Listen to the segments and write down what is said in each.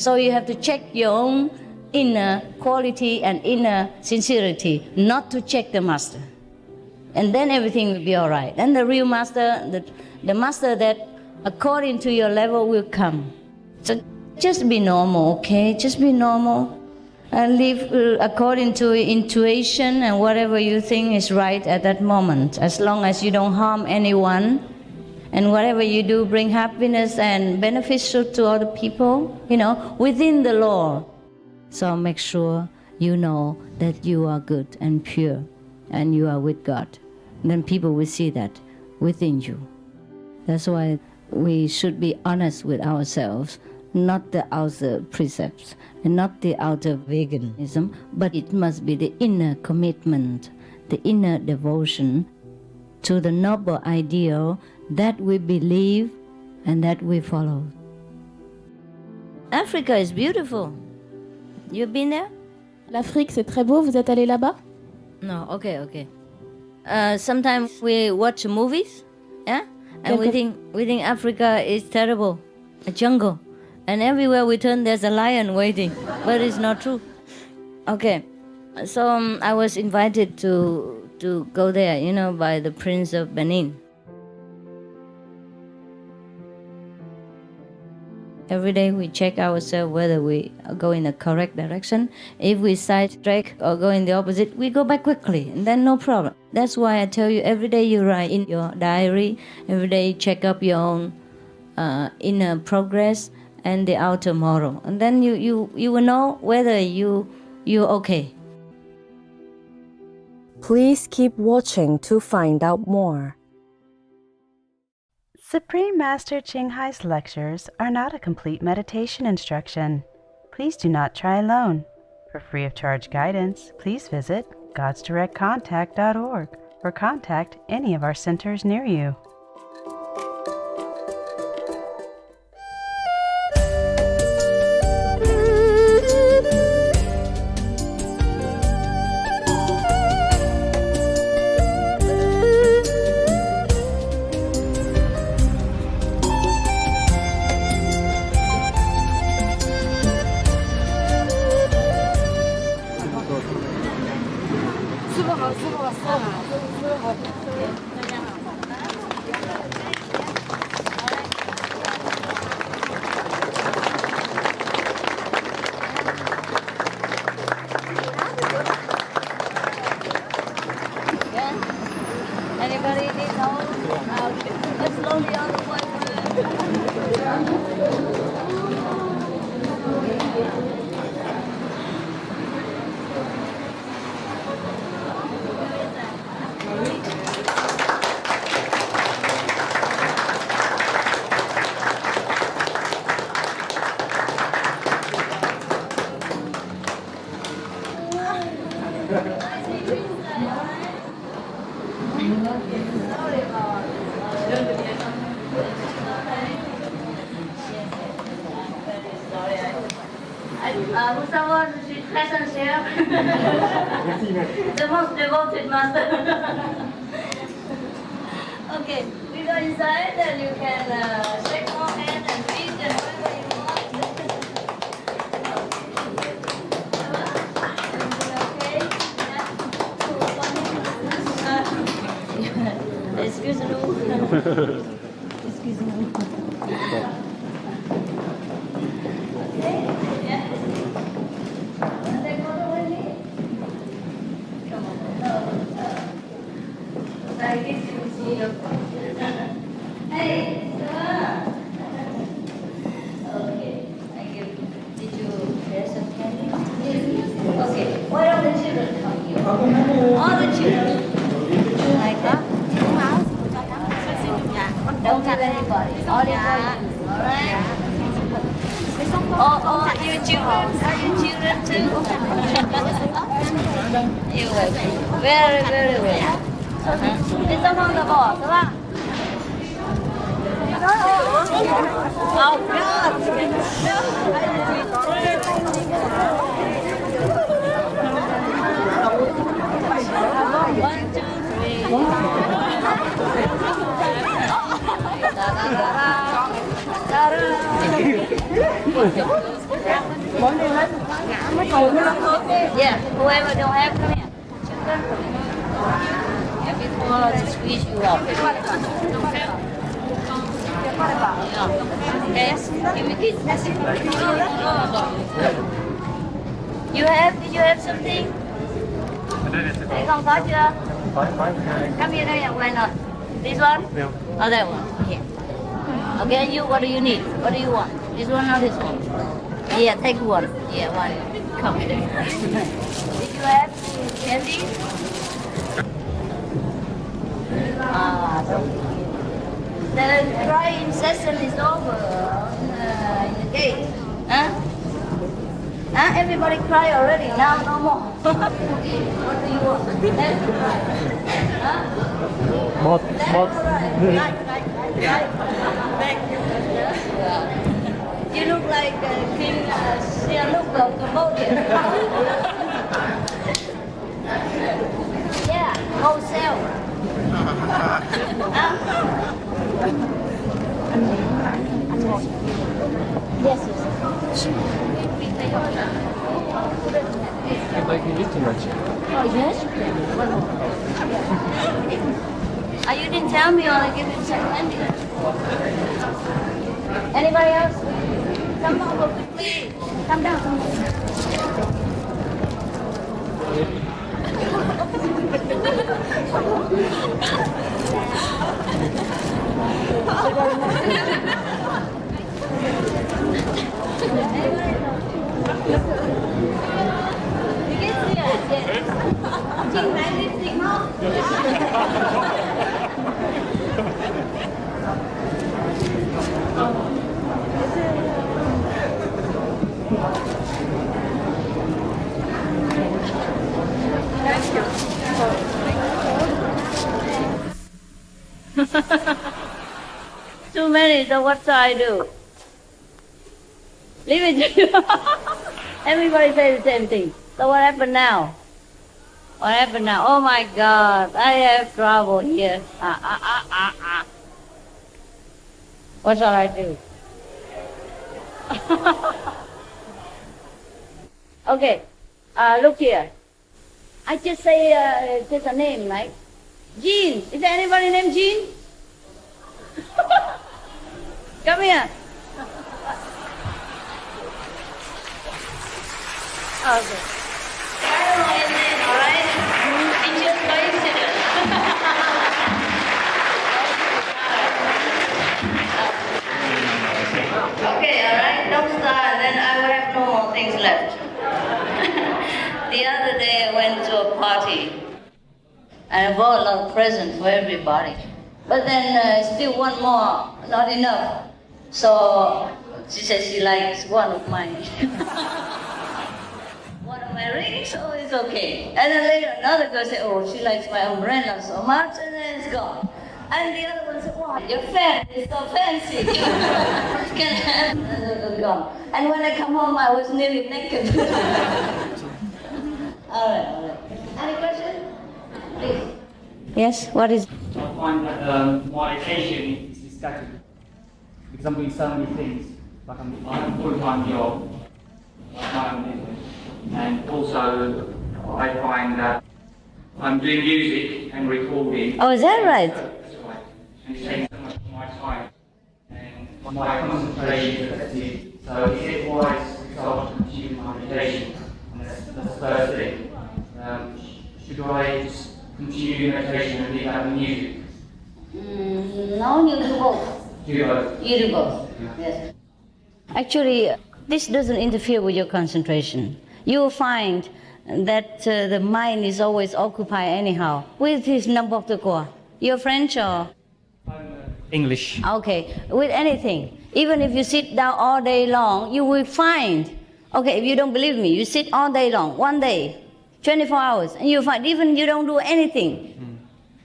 So you have to check your own inner quality and inner sincerity, not to check the master. And then everything will be all right. And the real master, the master that according to your level will come. So just be normal, okay? Just be normal. And live according to intuition and whatever you think is right at that moment. As long as you don't harm anyone, and whatever you do bring happiness and beneficial to other people, within the law. So make sure you know that you are good and pure and you are with God. Then people will see that within you. That's why we should be honest with ourselves, not the outer precepts and not the outer veganism, but it must be the inner commitment, the inner devotion to the noble ideal that we believe and that we follow. Africa is beautiful. You've been there? L'Afrique, c'est très beau. Vous êtes allé là-bas? No, okay. Sometimes we watch movies, yeah? And we think Africa is terrible, a jungle. And everywhere we turn, there's a lion waiting. But it's not true. Okay, so I was invited to go there, by the Prince of Benin. Every day we check ourselves whether we go in the correct direction. If we sidetrack or go in the opposite, we go back quickly, and then no problem. That's why I tell you, every day you write in your diary, every day check up your own inner progress and the outer moral. And then you will know whether you're okay. Please keep watching to find out more. Supreme Master Ching Hai's lectures are not a complete meditation instruction. Please do not try alone. For free of charge guidance, please visit godsdirectcontact.org or contact any of our centers near you. Anybody need help? Let's slowly on the way. Vous savoir, je suis très sincère. The most devoted master. Okay, we go inside and you can shake more hand and feet and whatever you want. Okay? Excuse me. Excuse me. Hey, sir. Okay, did you share some candy? Okay, why don't the children come here? All the children. Like that? Don't tell anybody. All right? Oh, you children? Are you children too? You will. Very, very well. Đi xong không là bỏ, đúng không? Oh, God! One, two, three. Da-da-da-da. Da-da. Yeah, whoever don't have, come here. And before to squeeze you up. Okay, give me this. Did you have something? Thấy không có chưa? Come here, why not? This one? No. Oh, that one. Yeah. Okay, you, what do you need? What do you want? This one or this one? Yeah, take one. Yeah, one. Come here. Did you have candy? The crying session is over in the gate. Huh? Huh? Everybody cry already. Now no more. What do you want? Let's cry. Huh? Một. You look like King Sihanouk of Cambodia. Yeah, wholesale. Yes. Like you did too much. Oh, yes? You didn't tell me, or I give you some candy. Anybody else? Come over quickly. Come down. Too many, so what shall I do? Leave it to you. Everybody says the same thing. So what happened now? What happened now? Oh my God, I have trouble here. What shall I do? Okay, look here. I just say just a name, right? Jean. Is there anybody named Jean? Come here. Okay. I don't know his name, all right? It's just coincidence. Okay, all right. Don't start, then I will have no more things left. The other day I went to a party and I bought a lot of presents for everybody. But then still one more, not enough. So she said she likes one of mine. One of my rings, so it's okay. And then later another girl said, oh, she likes my umbrella so much, and then it's gone. And the other one said, wow, your fan is so fancy. Can I have it? Gone. And when I come home, I was nearly naked. All right. Any questions? Please. Yes, what is? I find that my attention is scattered because I'm doing so many things. Like I have a full-time job, like my own business, and also I find that I'm doing music and recording. Oh, is that right? That's right. And it's taking so much of my time and my concentration is affected. So is it wise to start to pursue my meditation? And that's the first thing. Should I just continue meditation and leave out the music? No, you do both. Do both? You do both, yes. Actually, this doesn't interfere with your concentration. You will find that the mind is always occupied anyhow. With his Namboktakwa. You're French or? English. Okay, with anything. Even if you sit down all day long, you will find, okay, if you don't believe me, you sit all day long, one day, 24 hours, and you find even you don't do anything,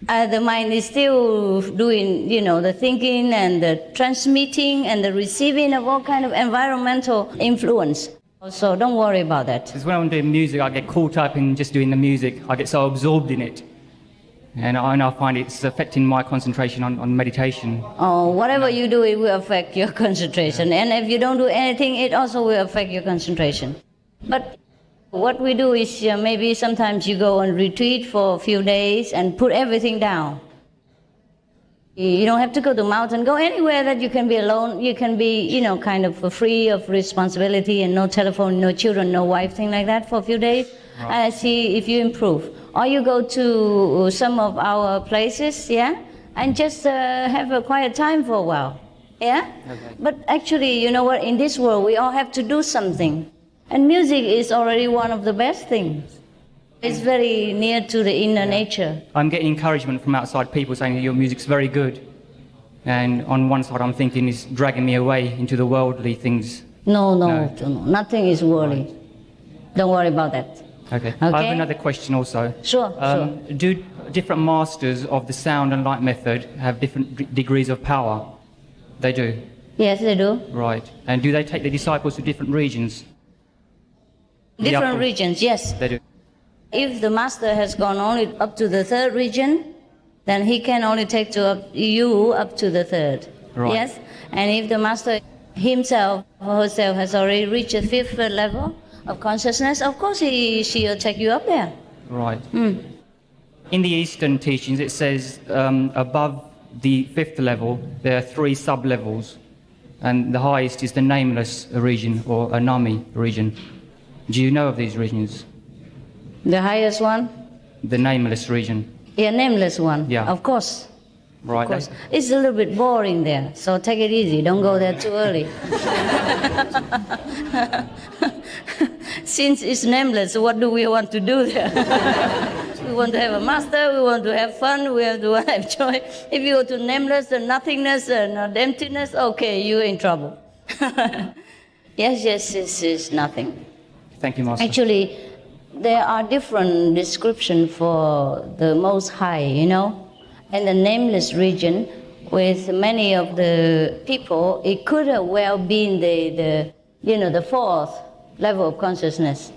the mind is still doing, the thinking and the transmitting and the receiving of all kind of environmental influence. So don't worry about that. Because when I'm doing music, I get caught up in just doing the music. I get so absorbed in it. and I find it's affecting my concentration on meditation. Oh, whatever you do, it will affect your concentration. And if you don't do anything, it also will affect your concentration. But what we do is maybe sometimes you go on retreat for a few days and put everything down. You don't have to go to mountain. Go anywhere that you can be alone. You can be, kind of free of responsibility and no telephone, no children, no wife, thing like that for a few days. Right. And see if you improve. Or you go to some of our places, and just have a quiet time for a while, Okay. But actually, you know what? In this world, we all have to do something. And music is already one of the best things. It's very near to the inner nature. I'm getting encouragement from outside people saying that your music's very good. And on one side I'm thinking it's dragging me away into the worldly things. No. Nothing is worldly. Right. Don't worry about that. Okay. I have another question also. Sure. Do different masters of the sound and light method have different degrees of power? They do? Yes, they do. Right. And do they take the disciples to different regions? Different regions, yes. They do. If the master has gone only up to the third region, then he can only take you up to the third. Right. Yes? And if the master himself or herself has already reached the fifth level of consciousness, of course she'll take you up there. Right. In the Eastern teachings it says above the fifth level there are 3 sub-levels, and the highest is the nameless region or Anami region. Do you know of these regions? The highest one? The nameless region. Yeah, nameless one. Yeah. Of course. Right. Of course. It's a little bit boring there, so take it easy. Don't go there too early. Since it's nameless, what do we want to do there? We want to have a master, we want to have fun, we want to have joy. If you go to nameless and nothingness and emptiness, okay, you're in trouble. Yes, it's nothing. Thank you, Master. Actually, there are different descriptions for the Most High, And the nameless region, with many of the people, it could have well been the fourth level of consciousness,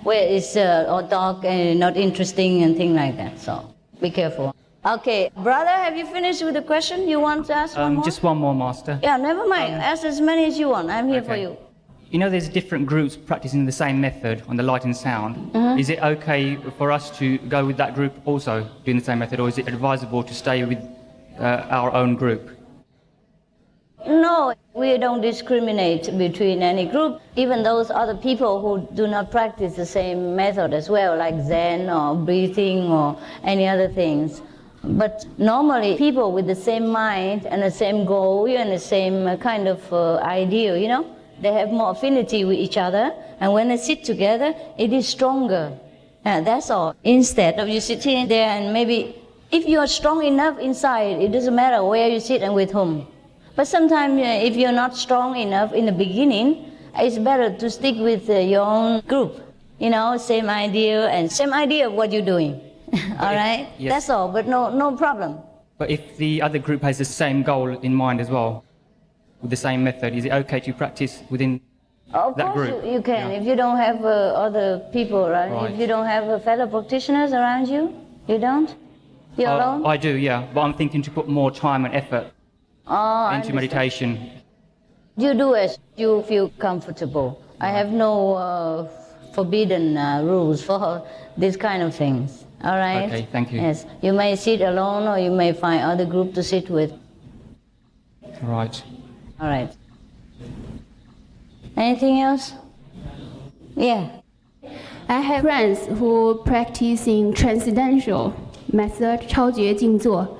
where it's all dark and not interesting and things like that. So be careful. Okay, brother, have you finished with the question? You want to ask one more? Just one more, Master. Yeah, never mind. Ask as many as you want. I'm here for you. There's different groups practicing the same method on the light and sound. Mm-hmm. Is it okay for us to go with that group also doing the same method, or is it advisable to stay with our own group? No, we don't discriminate between any group. Even those other people who do not practice the same method as well, like Zen or breathing or any other things. But normally people with the same mind and the same goal and the same kind of idea, they have more affinity with each other, and when they sit together, it is stronger. That's all. Instead of you sitting there and maybe, if you are strong enough inside, it doesn't matter where you sit and with whom. But sometimes if you're not strong enough in the beginning, it's better to stick with your own group. Same idea of what you're doing. All right? Yes. That's all, but no problem. But if the other group has the same goal in mind as well, with the same method, is it okay to practice within that group? Of course you can. If you don't have other people, right? If you don't have fellow practitioners around you, you don't? You're alone? I do, yeah. But I'm thinking to put more time and effort into meditation. You do as you feel comfortable. I have no forbidden rules for these kind of things. All right? Okay, thank you. Yes. You may sit alone or you may find other group to sit with. Right. All right. Anything else? Yeah. I have friends who practice in transcendental method, 超觉静坐.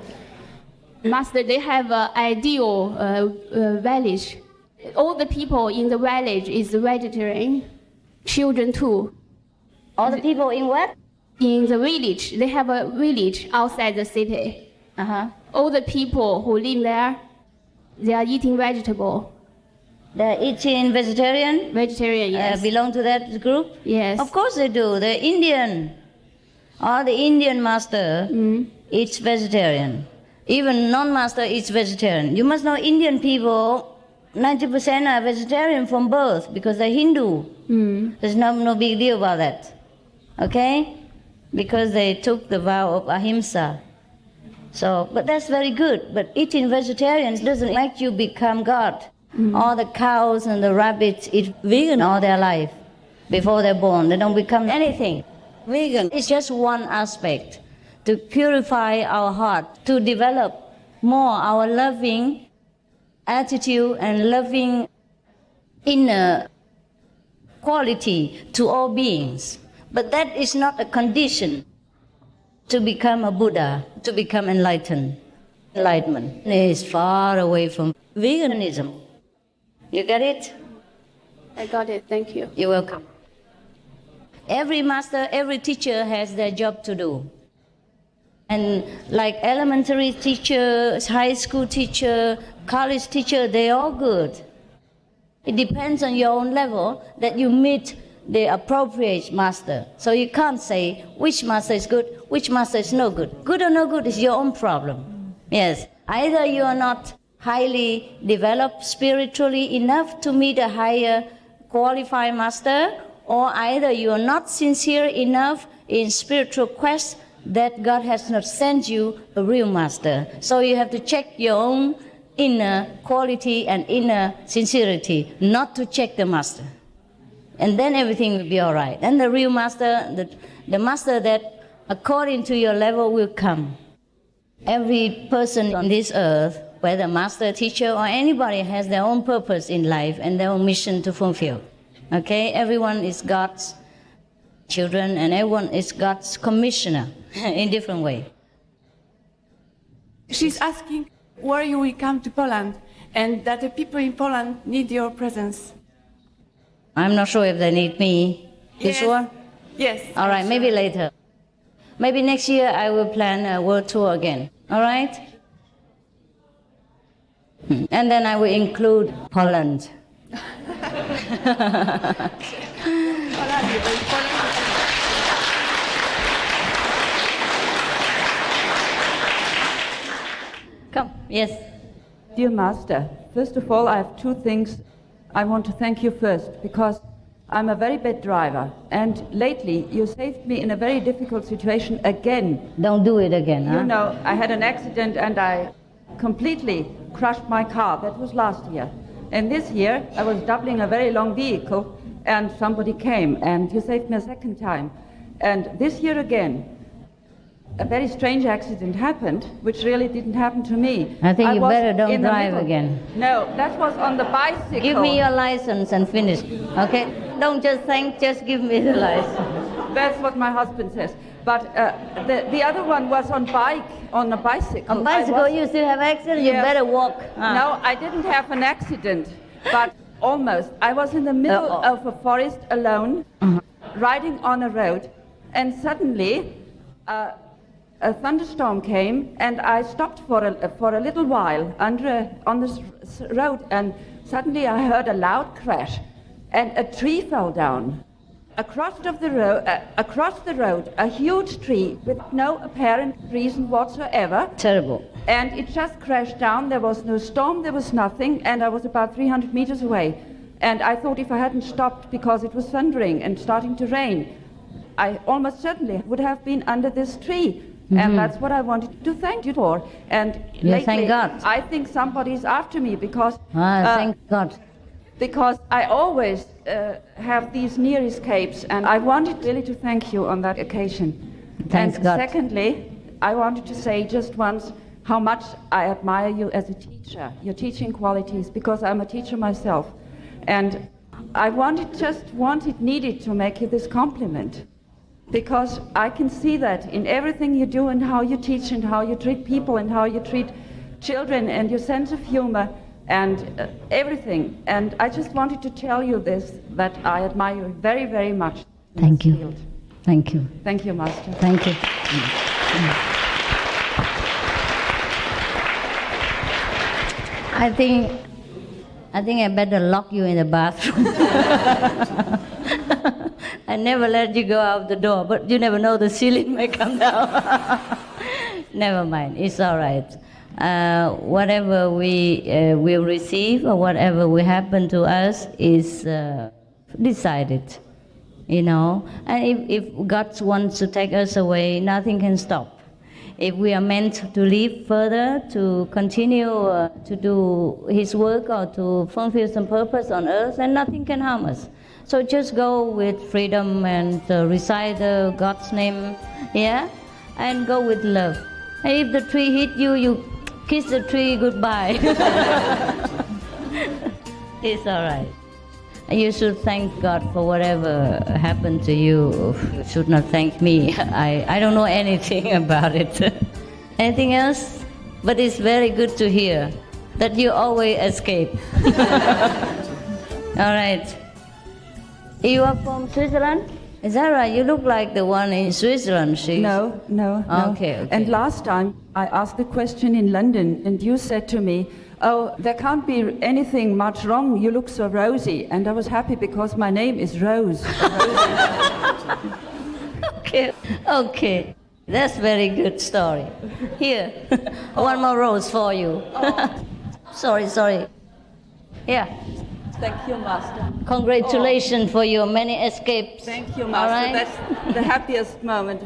Master, they have an ideal village. All the people in the village is vegetarian, children too. All the people in what? In the village. They have a village outside the city. Uh-huh. All the people who live there, they are eating vegetable. They're eating vegetarian? Vegetarian, yes. Belong to that group? Yes. Of course they do. They're Indian. All the Indian master eats vegetarian. Even non-master eats vegetarian. You must know Indian people, 90% are vegetarian from birth because they're Hindu. There's no big deal about that. Okay? Because they took the vow of ahimsa. So, but that's very good. But eating vegetarian doesn't make you become God. All the cows and the rabbits eat vegan all their life before they're born. They don't become anything. Vegan is just one aspect to purify our heart, to develop more our loving attitude and loving inner quality to all beings. But that is not a condition to become a Buddha, to become enlightened. Enlightenment is far away from veganism. You get it? I got it. Thank you. You're welcome. Every master, every teacher has their job to do. And like elementary teacher, high school teacher, college teacher, they're all good. It depends on your own level that you meet the appropriate master. So you can't say which master is good, which master is no good. Good or no good is your own problem. Yes, either you are not highly developed spiritually enough to meet a higher qualified master, or either you are not sincere enough in spiritual quest that God has not sent you a real master. So you have to check your own inner quality and inner sincerity, not to check the master. And then everything will be all right. And the real master, the master that according to your level will come. Every person on this earth, whether master, teacher, or anybody, has their own purpose in life and their own mission to fulfill. Okay? Everyone is God's children and everyone is God's commissioner in different way. She's asking where you will come to Poland and that the people in Poland need your presence. I'm not sure if they need me. You Yes. sure? Yes. All right, I'm maybe sure. later. Maybe next year I will plan a world tour again. All right? And then I will include Poland. Come, yes. Dear Master, first of all, I have two things. I want to thank you first, because I'm a very bad driver, and lately you saved me in a very difficult situation again. Don't do it again, huh? You know, I had an accident and I completely crushed my car. That was last year. And this year, I was doubling a very long vehicle, and somebody came, and you saved me a second time. And this year again, a very strange accident happened, which really didn't happen to me. I think you was better don't in the drive middle. again. No, that was on the bicycle. Give me your license and finish, okay? Don't just think, just give me the license. That's what my husband says. But the other one was on a bicycle. On bicycle, you still have accident, you Yes. better walk. No, I didn't have an accident, but almost. I was in the middle of a forest alone, riding on a road, and suddenly a thunderstorm came, and I stopped for a little while on this road, and suddenly I heard a loud crash, and a tree fell down. Across the road, a huge tree with no apparent reason whatsoever. Terrible. And it just crashed down. There was no storm, there was nothing, and I was about 300 meters away. And I thought if I hadn't stopped because it was thundering and starting to rain, I almost certainly would have been under this tree. And that's what I wanted to thank you for. And lately, thank God. I think somebody's after me because Thank God. because I always have these near escapes, and I wanted really to thank you on that occasion. Thanks and God. secondly, I wanted to say just once how much I admire you as a teacher, your teaching qualities, because I'm a teacher myself. And I needed to make you this compliment, because I can see that in everything you do and how you teach and how you treat people and how you treat children and your sense of humor and everything. And I just wanted to tell you this, that I admire you very, very much. in Thank this you. field. Thank you. Thank you, Master. Thank you. I think I better lock you in the bathroom. I never let you go out the door, but you never know, the ceiling may come down. Never mind, it's all right. Whatever we will receive or whatever will happen to us is decided, you know. And if God wants to take us away, nothing can stop. if we are meant to live further, to continue to do His work or to fulfill some purpose on earth, then nothing can harm us. So just go with freedom and recite God's name, yeah, and go with love. And if the tree hit you, you kiss the tree goodbye. It's all right. You should thank God for whatever happened to you. You should not thank me. I don't know anything about it. Anything else? But it's very good to hear that you always escape. All right. You are from Switzerland? Is that right? You look like the one in Switzerland. No. Okay. And last time I asked a question in London, and you said to me, "Oh, there can't be anything much wrong. You look so rosy." And I was happy because my name is Rose. Okay. That's very good story. Here, one more rose for you. Sorry. Yeah. Thank you, Master. Congratulations for your many escapes. Thank you, Master. Right? That's the happiest moment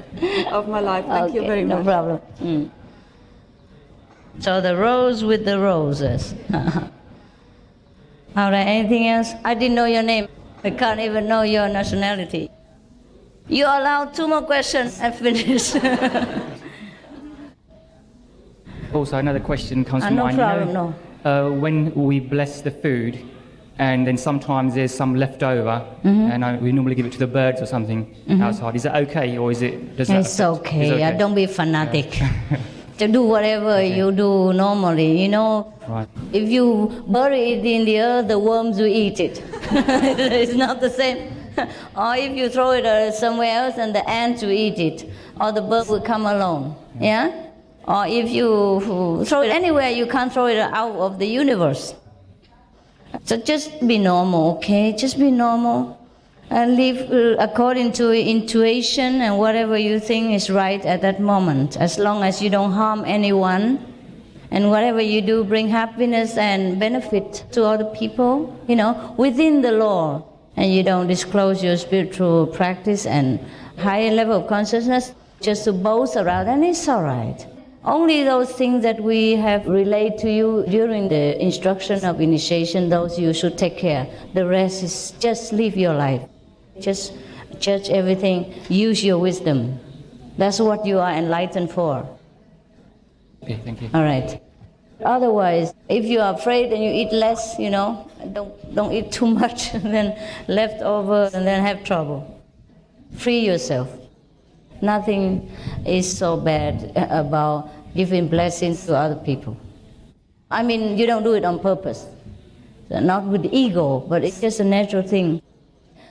of my life. Thank you very much. No problem. So the rose with the roses. All right, anything else? I didn't know your name. I can't even know your nationality. You're allowed 2 more questions and finish. Also, another question comes to No mind. problem, no. When we bless the food, and then sometimes there's some left over, and we normally give it to the birds or something outside. Is that okay, or is it? It's okay. Don't be fanatic. To do whatever you do normally, you know. Right. If you bury it in the earth, the worms will eat it. It's not the same. Or if you throw it somewhere else, and the ants will eat it, or the bird will come along. Yeah. Or if you throw it anywhere, you can't throw it out of the universe. So just be normal, okay? Just be normal. And live according to intuition and whatever you think is right at that moment, as long as you don't harm anyone, and whatever you do bring happiness and benefit to other people, you know, within the law, and you don't disclose your spiritual practice and higher level of consciousness just to boast around, and it's all right. Only those things that we have relayed to you during the instruction of initiation, those you should take care. The rest is just live your life. Just judge everything, use your wisdom. That's what you are enlightened for. Okay, thank you. All right. Otherwise, if you are afraid and you eat less, you know, don't eat too much, and then left over, and then have trouble. Free yourself. Nothing is so bad about giving blessings to other people. I mean, you don't do it on purpose. Not with ego, but it's just a natural thing.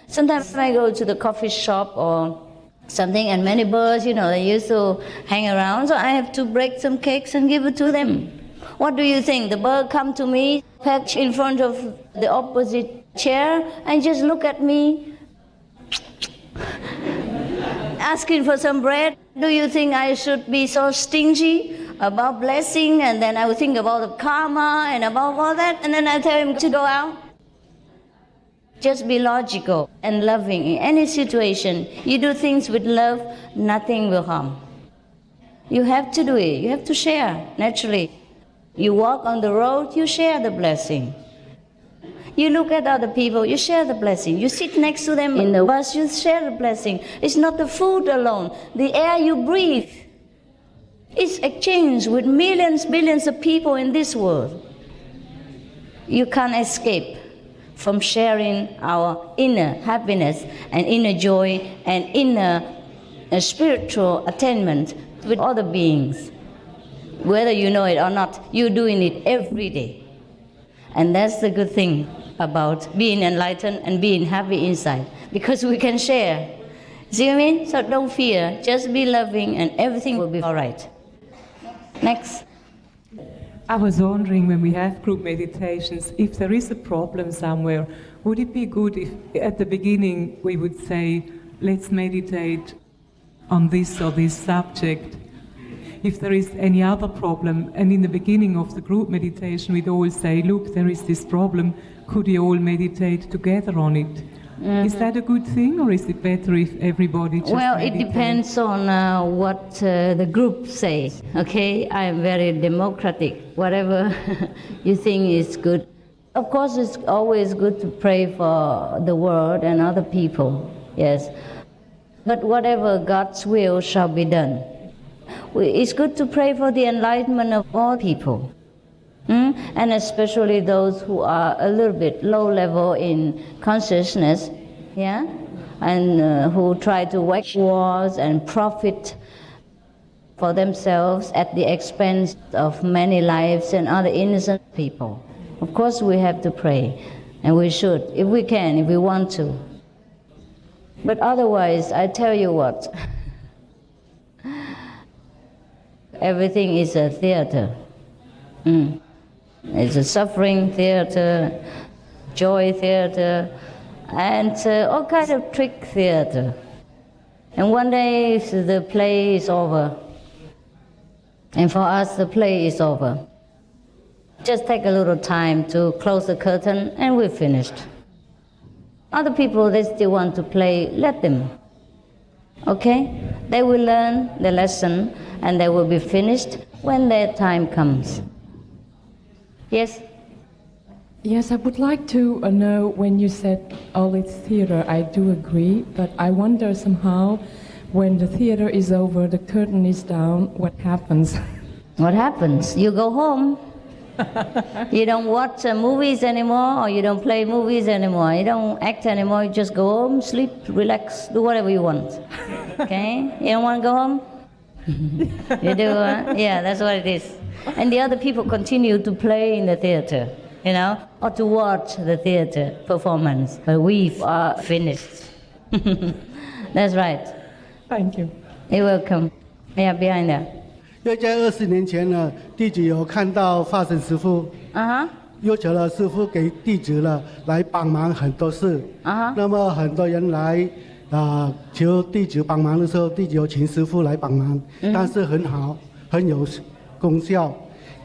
Sometimes I go to the coffee shop or something, and many birds, you know, they used to hang around, so I have to break some cakes and give it to them. What do you think? The bird come to me, perch in front of the opposite chair, and just look at me, asking for some bread. Do you think I should be so stingy about blessing, and then I would think about the karma and about all that, and then I tell him to go out? Just be logical and loving in any situation. You do things with love, nothing will harm. You have to do it. You have to share, naturally. You walk on the road, you share the blessing. You look at other people, you share the blessing. You sit next to them in the bus, you share the blessing. It's not the food alone. The air you breathe is exchanged with millions, billions of people in this world. You can't escape from sharing our inner happiness and inner joy and inner spiritual attainment with other beings. Whether you know it or not, you're doing it every day. And that's the good thing about being enlightened and being happy inside, because we can share. See what I mean? So don't fear, just be loving and everything will be all right. Next. I was wondering, when we have group meditations, if there is a problem somewhere, would it be good if at the beginning we would say, let's meditate on this or this subject? If there is any other problem, and in the beginning of the group meditation we'd all say, look, there is this problem, could you all meditate together on it? Is that a good thing, or is it better if everybody just Well, meditate? it depends on what the group says. Okay, I am very democratic. Whatever you think is good. Of course, it's always good to pray for the world and other people. Yes, but whatever God's will shall be done. It's good to pray for the enlightenment of all people. And especially those who are a little bit low level in consciousness, yeah, and who try to wage wars and profit for themselves at the expense of many lives and other innocent people. Of course we have to pray, and we should, if we can, if we want to. But otherwise, I tell you what, everything is a theater. It's a suffering theater, joy theater, and all kinds of trick theater. And one day the play is over. And for us, the play is over. Just take a little time to close the curtain and we're finished. Other people, they still want to play, let them. Okay? They will learn the lesson and they will be finished when their time comes. Yes? Yes, I would like to know when you said all it's theater, I do agree, but I wonder somehow when the theater is over, the curtain is down, what happens? What happens? You go home. You don't watch movies anymore, or you don't play movies anymore. You don't act anymore. You just go home, sleep, relax, do whatever you want. Okay? You don't want to go home? You do, yeah, that's what it is. And the other people continue to play in the theater, you know, or to watch the theater performance. But we are finished. That's right. Thank you. You're welcome. Yeah, behind there. 又在20年前呢，弟子有看到法身师父，要求了师父给弟子了来帮忙很多事。那么很多人来求弟子帮忙的时候，弟子有请师父来帮忙，但是很好，很有功效。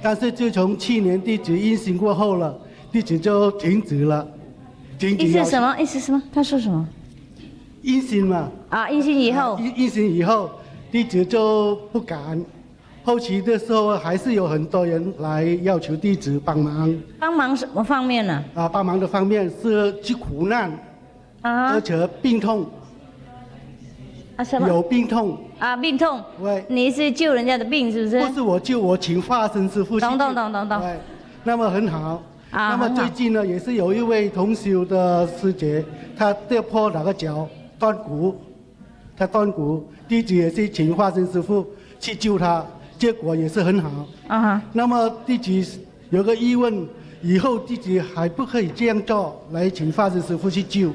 但是自从去年弟子阴行过后了，弟子就停止了。意思什么？意思什么？他说什么？阴行嘛。阴行以后。阴行以后，弟子就不敢。后期的时候还是有很多人来要求弟子帮忙。帮忙什么方面呢？帮忙的方面是去苦难，而且病痛。什么？有病痛。病痛。对。你是救人家的病是不是？不是我救，我请化身师父去救。懂。对，那么很好。那么最近呢，也是有一位同修的师姐，她跌破那个脚，断骨，她断骨，弟子也是请化身师父去救她。结果也是很好。那么弟子有个疑问，以后弟子还不可以这样做，来请法师师父去救。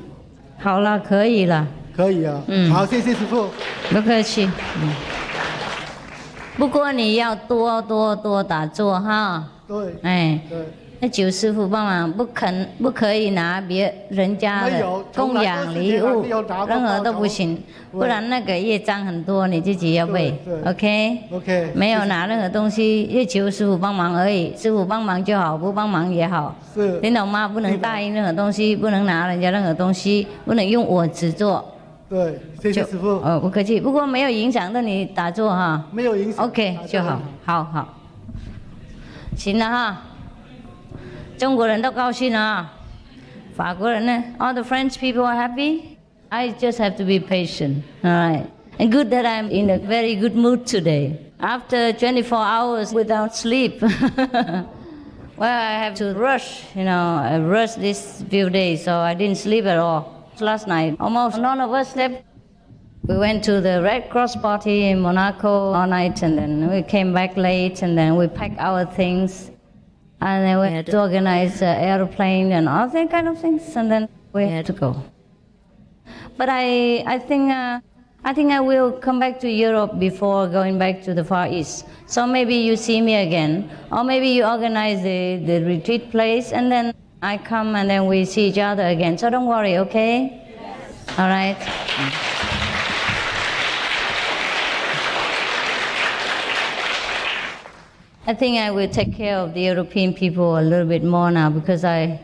好了，可以了。可以啊。好，谢谢师父。不客气。不过你要多打坐哈。对。哎。对。那九师父帮忙，不可以拿别人家的供养礼物，任何都不行，不然那个业障很多，你自己要背。OK。没有拿任何东西，就求师父帮忙而已，师父帮忙就好，不帮忙也好。是。你懂吗？不能答应任何东西，不能拿人家任何东西，不能用我执做。对，谢谢师父。不客气。不过没有影响到你打坐哈。没有影响。OK 就好，好。行了哈。中国人都高兴啊，法国人呢 ？All the French people are happy. I just have to be patient. All right. And good that I'm in a very good mood today. After 24 hours without sleep. Well, I have to rush, I rushed these few days, so I didn't sleep at all. Last night, almost none of us slept. We went to the Red Cross party in Monaco all night, and then we came back late, and then we packed our things. And then we had to organize an airplane and all that kind of things, and then we had to go. But I think I will come back to Europe before going back to the Far East. So maybe you see me again, or maybe you organize the retreat place, and then I come and then we see each other again. So don't worry, okay? Yes. All right. I think I will take care of the European people a little bit more now because I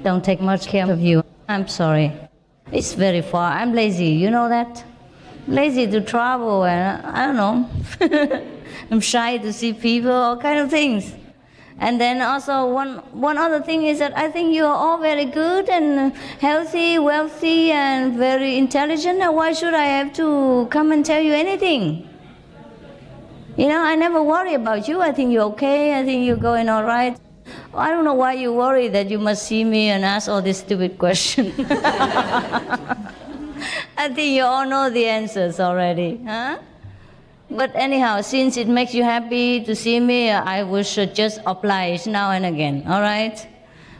don't take much care of you. I'm sorry. It's very far. I'm lazy, you know that? Lazy to travel, and I don't know. I'm shy to see people, all kind of things. And then also one other thing is that I think you are all very good and healthy, wealthy, and very intelligent. And why should I have to come and tell you anything? You know, I never worry about you. I think you're okay. I think you're going all right. I don't know why you worry that you must see me and ask all these stupid questions. I think you all know the answers already, huh? But anyhow, since it makes you happy to see me, I will just oblige now and again, all right?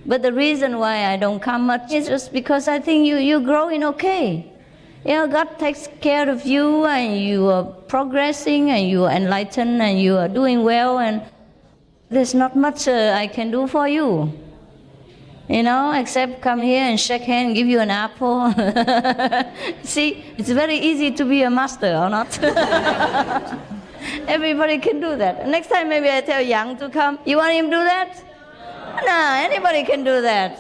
But the reason why I don't come much is just because I think you're growing okay. You know, God takes care of you, and you are progressing, and you are enlightened, and you are doing well, and there's not much I can do for you. You know, except come here and shake hand, give you an apple. See, it's very easy to be a master, or not? Everybody can do that. Next time maybe I tell Yang to come. You want him to do that? No, anybody can do that.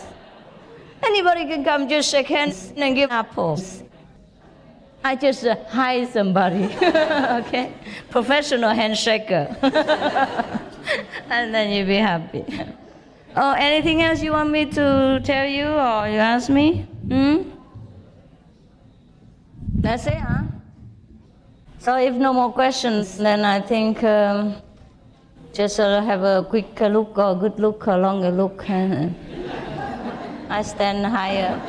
Anybody can come, just shake hands and give apples. I just hire somebody, okay? Professional handshaker. And then you'll be happy. Oh, anything else you want me to tell you, or you ask me? That's it, huh? So if no more questions, then I think just have a quick look, or good look, or longer look. I stand higher.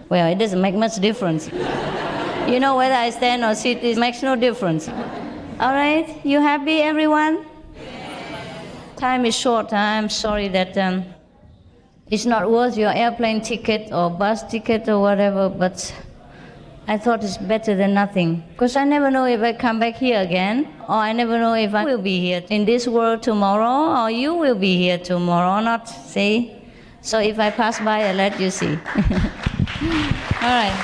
Well, it doesn't make much difference. You know, whether I stand or sit, it makes no difference. All right, you happy, everyone? Time is short. I'm sorry that it's not worth your airplane ticket or bus ticket or whatever, but I thought it's better than nothing. Because I never know if I come back here again, or I never know if I will be here in this world tomorrow, or you will be here tomorrow or not, see? So if I pass by, I'll let you see. All right.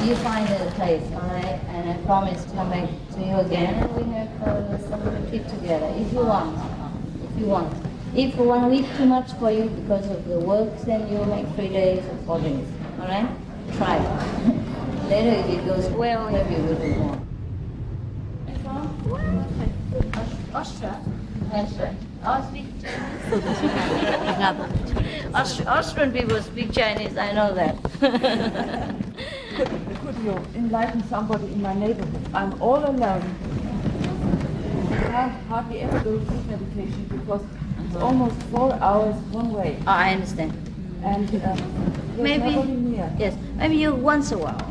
You find a place, all right? And I promise to come back to you again, and we have some retreat together, if you want. If you want. If 1 week too much for you because of the work, then you'll make 3 days or 4 days, all right? Try it. Later, if it goes well, maybe we'll do more. Austria. Austrian people speak Chinese, I know that. Could you enlighten somebody in my neighborhood? I'm all alone. I can't hardly ever do group meditation because it's almost 4 hours one way. Oh, I understand. And maybe nobody near. Yes, maybe you once a while,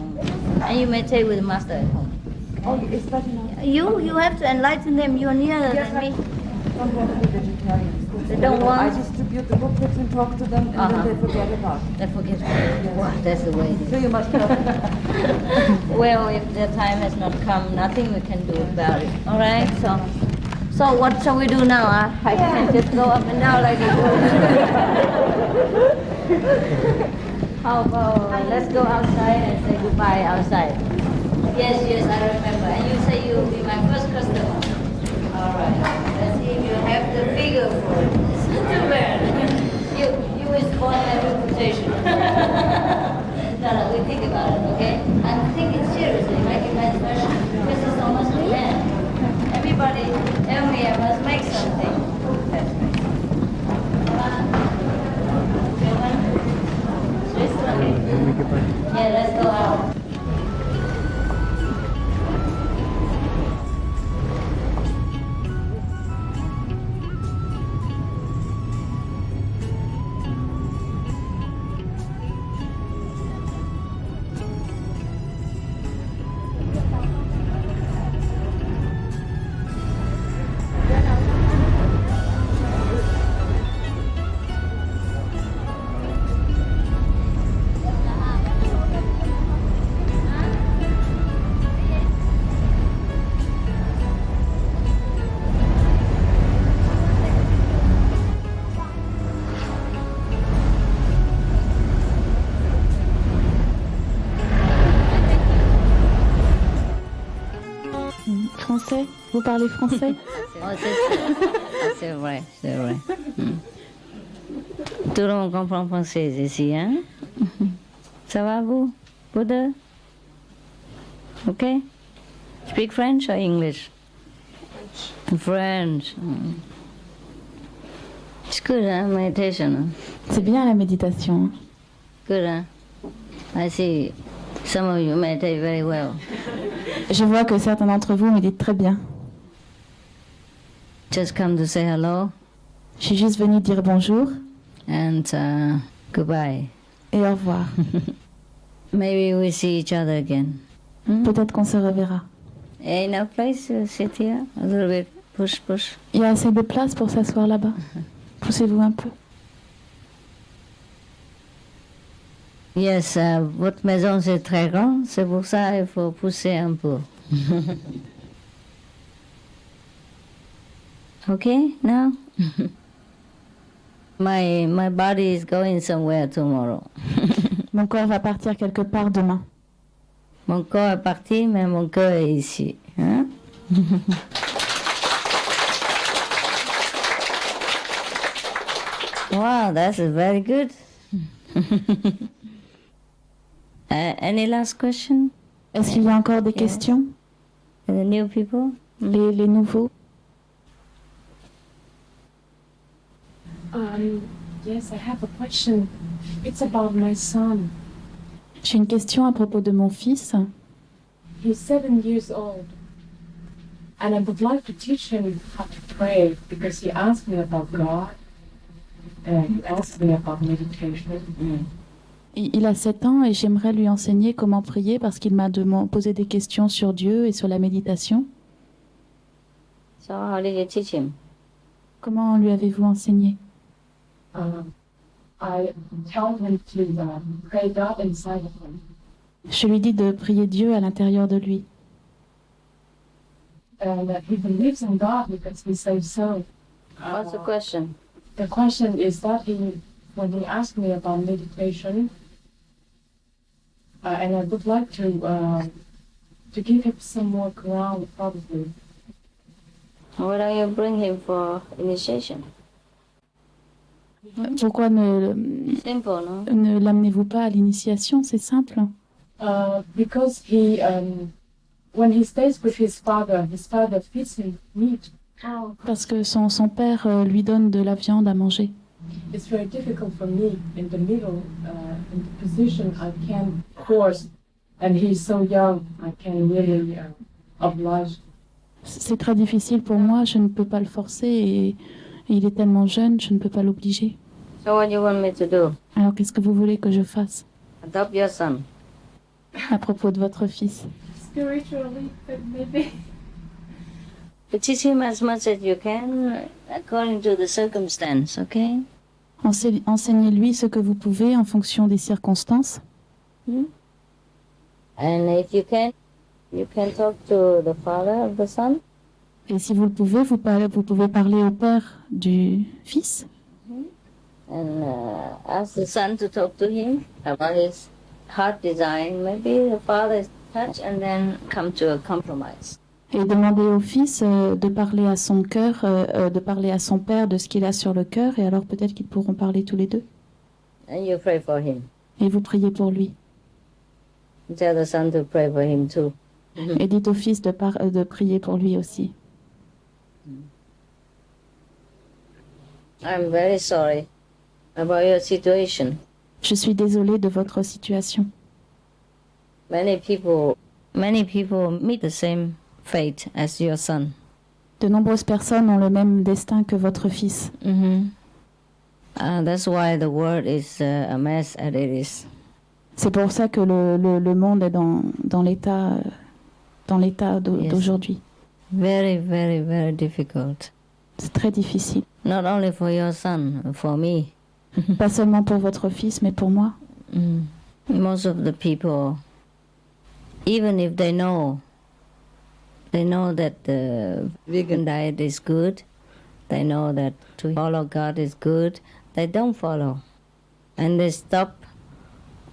and you meditate with the master at home. Oh, is that enough? You have to enlighten them. You're nearer than me. I don't want to be vegetarian. They don't want. I distribute the booklets and talk to them, and then they forget about it. They forget about it. Wow, that's the way it is. So you must help them. Well, if the time has not come, nothing we can do about it. All right. So what shall we do now? I can just go up and down like this. How about let's go outside and say goodbye outside? Yes, I remember. And you say you'll be my first customer. All right. Let's see if you have the figure for it. It's not too bad. You will spoil my reputation. No, we think about it, okay? And think it seriously. Make it my special. Because it's almost the end. Everybody tell me I must make something. That's right. Yeah, let's go out. Français? Vous parlez français? C'est vrai, c'est vrai. Tout le monde comprend français ici, hein? Ça va vous? Buddha? Okay? Speak French or English? French. It's good, huh? Meditation. C'est bien la méditation. Good, huh? I see some of you meditate very well. Je vois que certains d'entre vous méditent très bien. Just come to say hello. Je suis juste venue dire bonjour. And goodbye. Et au revoir. Maybe we see each other again. Peut-être qu'on se reverra. Enough place to sit here? A little bit. Push, push. Il y a assez de place pour s'asseoir là-bas. Poussez-vous un peu. Yes, votre maison c'est très grand, c'est pour ça il faut pousser un peu. Okay, now? My body is going somewhere tomorrow. Mon corps va partir quelque part demain. Mon corps est parti, mais mon cœur est ici. Hein? Wow, that's very good. Any last question? Est-ce qu'il y a encore des questions? The new people? Les nouveaux? Yes, I have a question. It's about my son. J'ai une question à propos de mon fils. He's 7 years old. And I would like to teach him how to pray because he asked me about God. And he asked me about meditation. Il a 7 ans et j'aimerais lui enseigner comment prier parce qu'il m'a posé des questions sur Dieu et sur la méditation. So how did you teach him? Comment lui avez-vous enseigné? I tell him to pray God inside of him. Je lui dis de prier Dieu à l'intérieur de lui. And he believes in God because he says so. What's the question? The question is that when he asked me about meditation, and I would like to give him some more ground, probably. Why don't you bring him for initiation? Pourquoi Simple, no? ne l'amenez-vous pas à l'initiation? C'est simple. Because when he stays with his father feeds him meat. Parce que son père lui donne de la viande à manger. It's very difficult for me in the middle, in the position I can force, and he's so young, I can really oblige. C'est très difficile pour moi, je ne peux pas le forcer et il est tellement jeune, je ne peux pas l'obliger. So what do you want me to do? Alors qu'est-ce que vous voulez que je fasse? Adopt your son. À propos de votre fils. Spiritually, but maybe. But teach him as much as you can according to the circumstance, okay? Enseignez-lui ce que vous pouvez en fonction des circonstances. And if you can talk to the father of the son. Et si vous le pouvez, vous pouvez parler au père du fils. And ask the son to talk to him about his heart design. Maybe the father is touched and then come to a compromise. Et demander au fils de parler à son cœur, de parler à son père de ce qu'il a sur le cœur, et alors peut-être qu'ils pourront parler tous les deux. And you pray for him. Et vous priez pour lui. Tell the son to pray for him too. Et dites au fils de prier pour lui aussi. I'm very sorry about your situation. Je suis désolée de votre situation. Many people meet the same fate as your son. De nombreuses personnes ont le même destin que votre fils. That's why the world is a mess as it is. C'est pour ça que le monde est dans l'état d'aujourd'hui. Very, very, very difficult. C'est très difficile. Not only for your son, for me. Pas seulement pour votre fils, mais pour moi. Most of the people, even if they know that the vegan diet is good, they know that to follow God is good, they don't follow. And they stop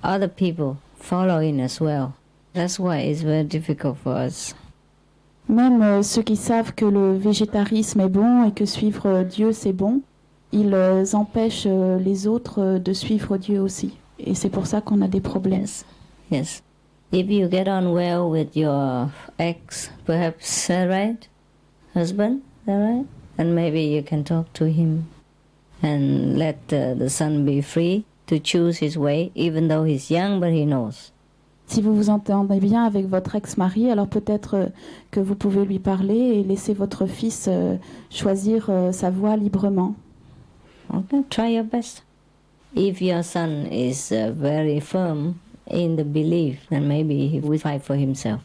other people following as well. That's why it's very difficult for us. Même ceux qui savent que le végétarisme est bon et que suivre Dieu c'est bon, ils empêchent les autres de suivre Dieu aussi. Et c'est pour ça qu'on a des problèmes. Yes. If you get on well with your ex, perhaps, right? Husband, right? And maybe you can talk to him and let the son be free to choose his way, even though he's young, but he knows. Si vous vous entendez bien avec votre ex-mari, alors peut-être que vous pouvez lui parler et laisser votre fils choisir sa voie librement. Okay, try your best. If your son is very firm in the belief, then maybe he will fight for himself.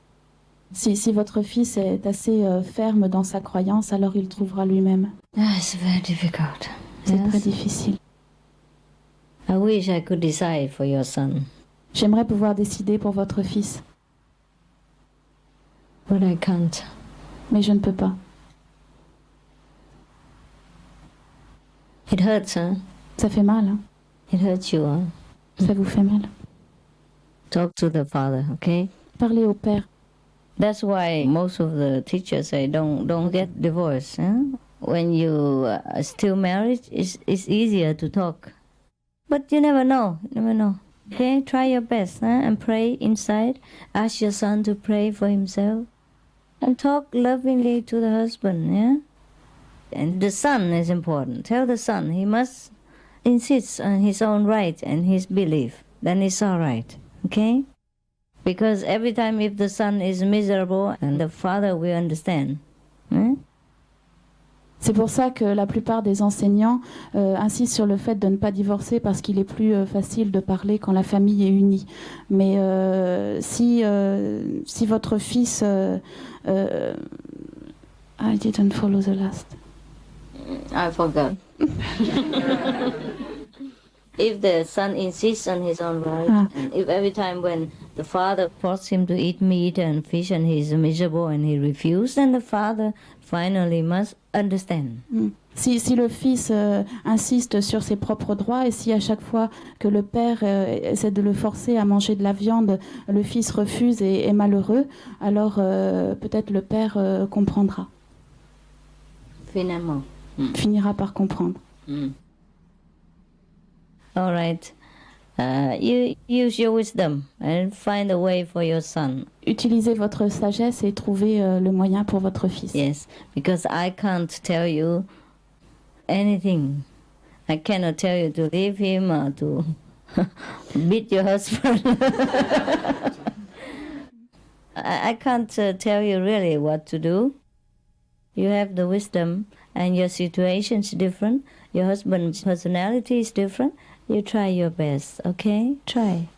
Si votre fils est assez ferme dans sa croyance, alors il trouvera lui-même. It's very difficult. C'est très difficile. I wish I could decide for your son. J'aimerais pouvoir décider pour votre fils. But I can't. Mais je ne peux pas. It hurts, huh? Ça fait mal. Hein? It hurts you, huh? Ça vous fait mal. Talk to the father, okay? Parlez au père. That's why most of the teachers say don't get divorced. Huh? When you are still married, it's easier to talk. But you never know. Okay, try your best and pray inside. Ask your son to pray for himself. And talk lovingly to the husband, yeah? And the son is important. Tell the son he must insist on his own right and his belief. Then it's all right, okay? Because every time if the son is miserable, and the father will understand. C'est pour ça que la plupart des enseignants insistent sur le fait de ne pas divorcer parce qu'il est plus facile de parler quand la famille est unie. Mais si votre fils... I didn't follow the last. I forgot. If the son insists on his own right, and if every time when the father forces him to eat meat and fish and he's miserable and he refuses, then the father finally must understand. Si le fils insiste sur ses propres droits et si à chaque fois que le père essaie de le forcer à manger de la viande, le fils refuse et est malheureux, alors peut-être le père comprendra. Finalement. Finira par comprendre. All right. You use your wisdom and find a way for your son. Utilisez votre sagesse et trouvez le moyen pour votre fils. Yes, because I can't tell you anything. I cannot tell you to leave him or to beat your husband. I can't tell you really what to do. You have the wisdom and your situation is different. Your husband's personality is different. You try your best, okay? Try.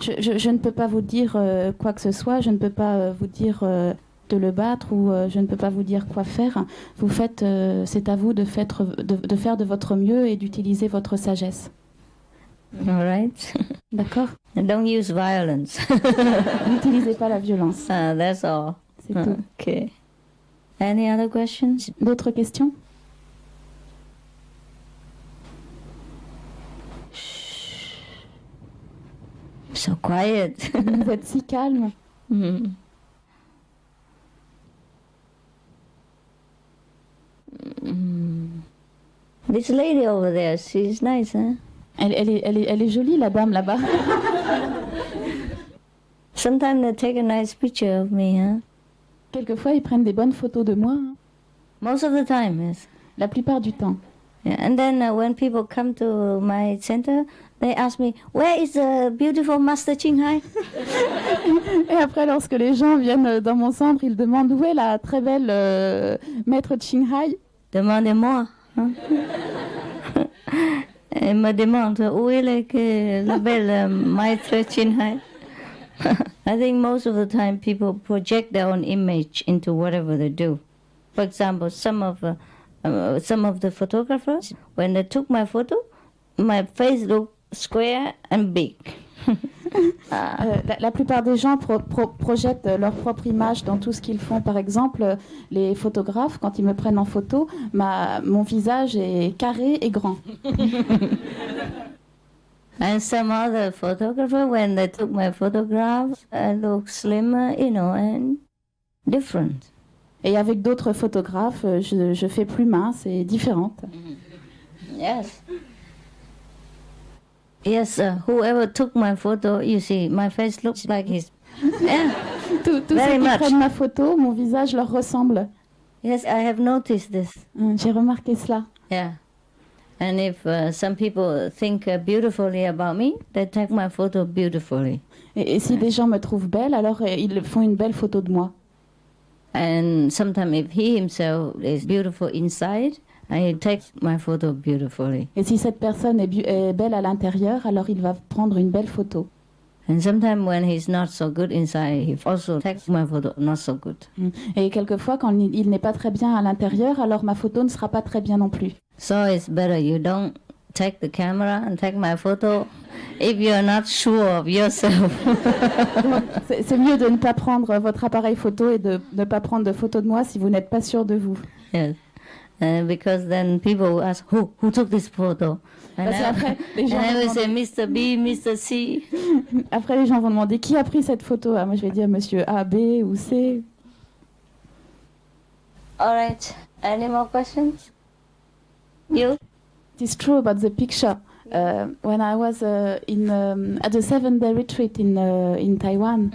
Je ne peux pas vous dire quoi que ce soit, je ne peux pas vous dire de le battre ou je ne peux pas vous dire quoi faire. Vous faites, c'est à vous de faire de votre mieux et d'utiliser votre sagesse. All right. D'accord. And don't use violence. N'utilisez pas la violence. That's all. C'est tout. Okay. Any other questions? D'autres questions? So quiet. Vous êtes si calme. This lady over there, she's nice, huh? Elle est jolie, la dame là-bas. Sometimes they take a nice picture of me, huh? Quelquefois, ils prennent des bonnes photos de moi. Hein? Most of the time, yes. La plupart du temps. Yeah, and then when people come to my center, they ask me, where is the beautiful Master Qinghai? Et après, lorsque les gens viennent dans mon centre, ils demandent où est la très belle maître Qinghai. Demandez-moi. Hein? Elle me demande où est la belle maître Qinghai. I think most of the time people project their own image into whatever they do. For example, some of the photographers, when they took my photo, my face looked square and big. La plupart des gens projettent leur propre image dans tout ce qu'ils font. Par exemple, les photographes, quand ils me prennent en photo, mon visage est carré et grand. And some other photographer, when they took my photographs, I look slimmer, and different. Et avec d'autres photographes, je fais plus mince et différente. Yes. Yes, whoever took my photo, you see, my face looks like his. Yeah. Tous ceux qui prennent ma photo, mon visage leur ressemble. Yes, I have noticed this. J'ai remarqué cela. Yeah. And if some people think beautifully about me, they take my photo beautifully. Et si des gens me trouvent belle, alors ils font une belle photo de moi. And sometimes if he himself is beautiful inside, he takes my photo beautifully. Et si cette personne est belle à l'intérieur, alors il va prendre une belle photo. And sometimes when he's not so good inside, he also takes my photo not so good. Et quelquefois, quand il n'est pas très bien à l'intérieur, alors ma photo ne sera pas très bien non plus. So it's better you don't take the camera and take my photo if you're not sure of yourself. C'est mieux de ne pas prendre votre appareil photo et de ne pas prendre de photos de moi si vous n'êtes pas sûr de vous. Yes. Because then people will ask, who took this photo? And I will say, Mr. B, Mr. C. Après, les gens vont demander qui a pris cette photo. Moi, je vais dire Monsieur A, B ou C. All right. Any more questions? You? It is true about the picture. When I was at the 7-day retreat in Taiwan,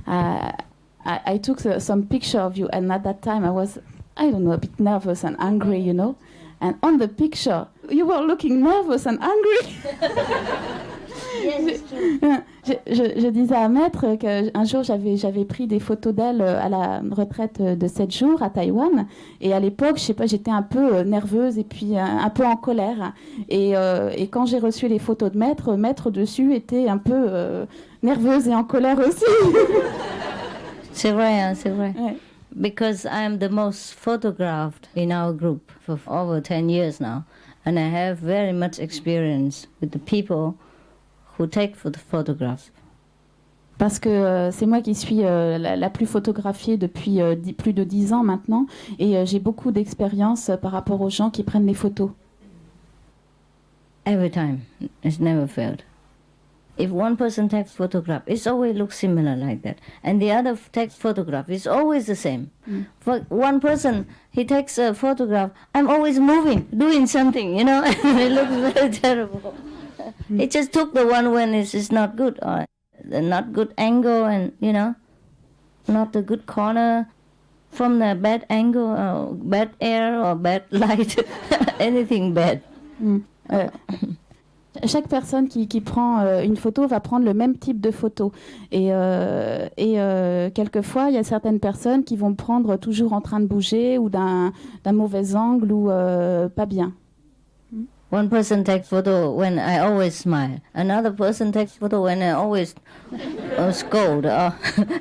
I took some picture of you, and at that time I was, I don't know, a bit nervous and angry, you know. And on the picture, you were looking nervous and angry. Yes, it's true. Je disais à Maître qu'un jour j'avais pris des photos d'elle à la retraite de 7 jours à Taïwan, et à l'époque, je sais pas, j'étais un peu nerveuse et puis un peu en colère. Et quand j'ai reçu les photos de Maître dessus était un peu nerveuse et en colère aussi. C'est vrai, hein, c'est vrai. Ouais. Because I am the most photographed in our group for over 10 years now, and I have very much experience with the people who take for the photographs. Parce que c'est moi qui suis la plus photographiée depuis plus de 10 ans maintenant, et j'ai beaucoup d'expérience par rapport aux gens qui prennent les photos. Every time, it's never failed. If one person takes photograph, it always looks similar like that, and the other takes photograph, it's always the same. For one person, he takes a photograph, I'm always moving, doing something, you know. It looks very terrible. He just took the one when it's not good, or the not good angle, and you know, not the good corner, from the bad angle, or bad air, or bad light, anything bad. Chaque personne qui prend une photo va prendre le même type de photo. Et quelquefois, il y a certaines personnes qui vont prendre toujours en train de bouger ou d'un mauvais angle ou pas bien. One person takes photo when I always smile. Another person takes photo when I always scold.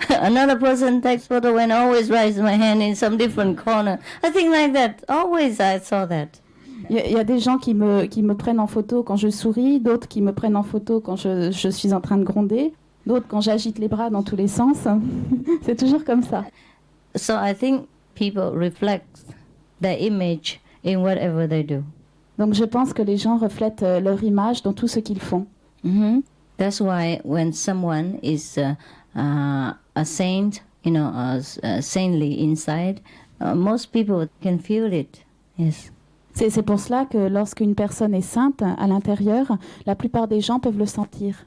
Another person takes photo when I always raise my hand in some different corner. I think like that. Always I saw that. Il y a des gens qui me prennent en photo quand je souris, d'autres qui me prennent en photo quand je suis en train de gronder, d'autres quand j'agite les bras dans tous les sens. C'est toujours comme ça. So I think people reflect their image in whatever they do. Donc je pense que les gens reflètent leur image dans tout ce qu'ils font. That's why when someone is a saint, you know, saintly inside, most people can feel it. Yes. C'est pour cela que lorsqu'une personne est sainte à l'intérieur, la plupart des gens peuvent le sentir.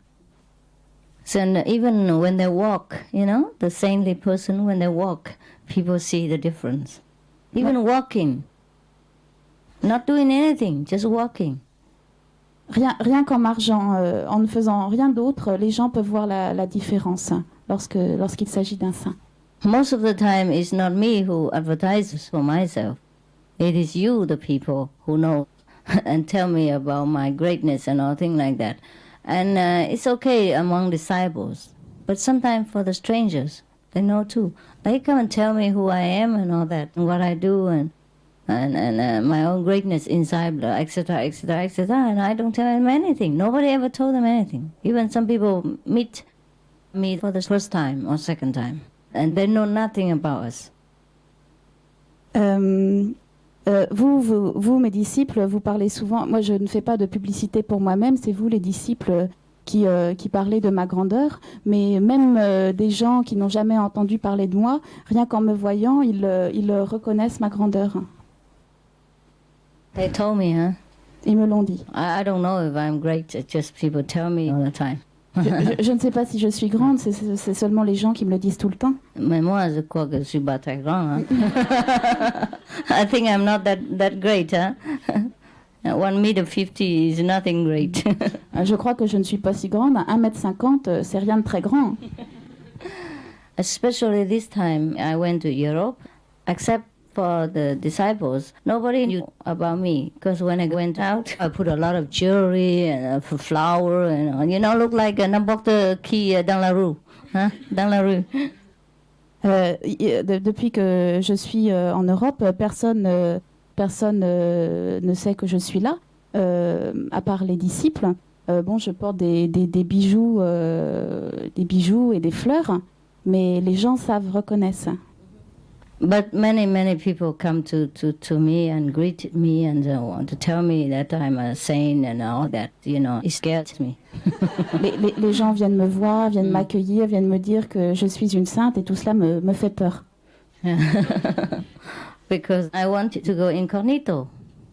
So even when they walk, you know, the saintly person, when they walk, people see the difference. Even walking, not doing anything, just walking. Rien qu'en marchant, en ne faisant rien d'autre, les gens peuvent voir la différence lorsqu'il s'agit d'un saint. Most of the time, it's not me who advertises for myself. It is you, the people, who know and tell me about my greatness and all things like that. And it's okay among disciples. But sometimes for the strangers, they know too. They come and tell me who I am and all that, and what I do, and my own greatness inside, etc., etc., etc. And I don't tell them anything. Nobody ever told them anything. Even some people meet me for the first time or second time, and they know nothing about us. Vous, mes disciples, vous parlez souvent. Moi, je ne fais pas de publicité pour moi-même. C'est vous, les disciples, qui parlez de ma grandeur. Mais même des gens qui n'ont jamais entendu parler de moi, rien qu'en me voyant, ils reconnaissent ma grandeur. They told me, Ils me l'ont dit. I don't know if I'm great, it's just people tell me all the time. Je ne sais pas si je suis grande, c'est seulement les gens qui me le disent tout le temps. Mais moi, je crois que je suis pas très grande. Hein? I think I'm not that great. Huh? 1,50 m is nothing great. Je crois que je ne suis pas si grande. 1,50 m, c'est rien de très grand. Especially this time, I went to Europe, except for the disciples. Nobody knew about me, because when I went out, I put a lot of jewelry and flower, and look like n'importe qui dans la rue, hein? Dans la rue. Depuis que je suis en Europe, personne ne sait que je suis là, à part les disciples. Je porte des bijoux et des fleurs, mais les gens reconnaissent. But many people come to me and greet me and want to tell me that I'm a saint and all that, it scares me. les gens viennent me voir, viennent m'accueillir, viennent me dire que je suis une sainte et tout cela me fait peur. Because I wanted to go incognito.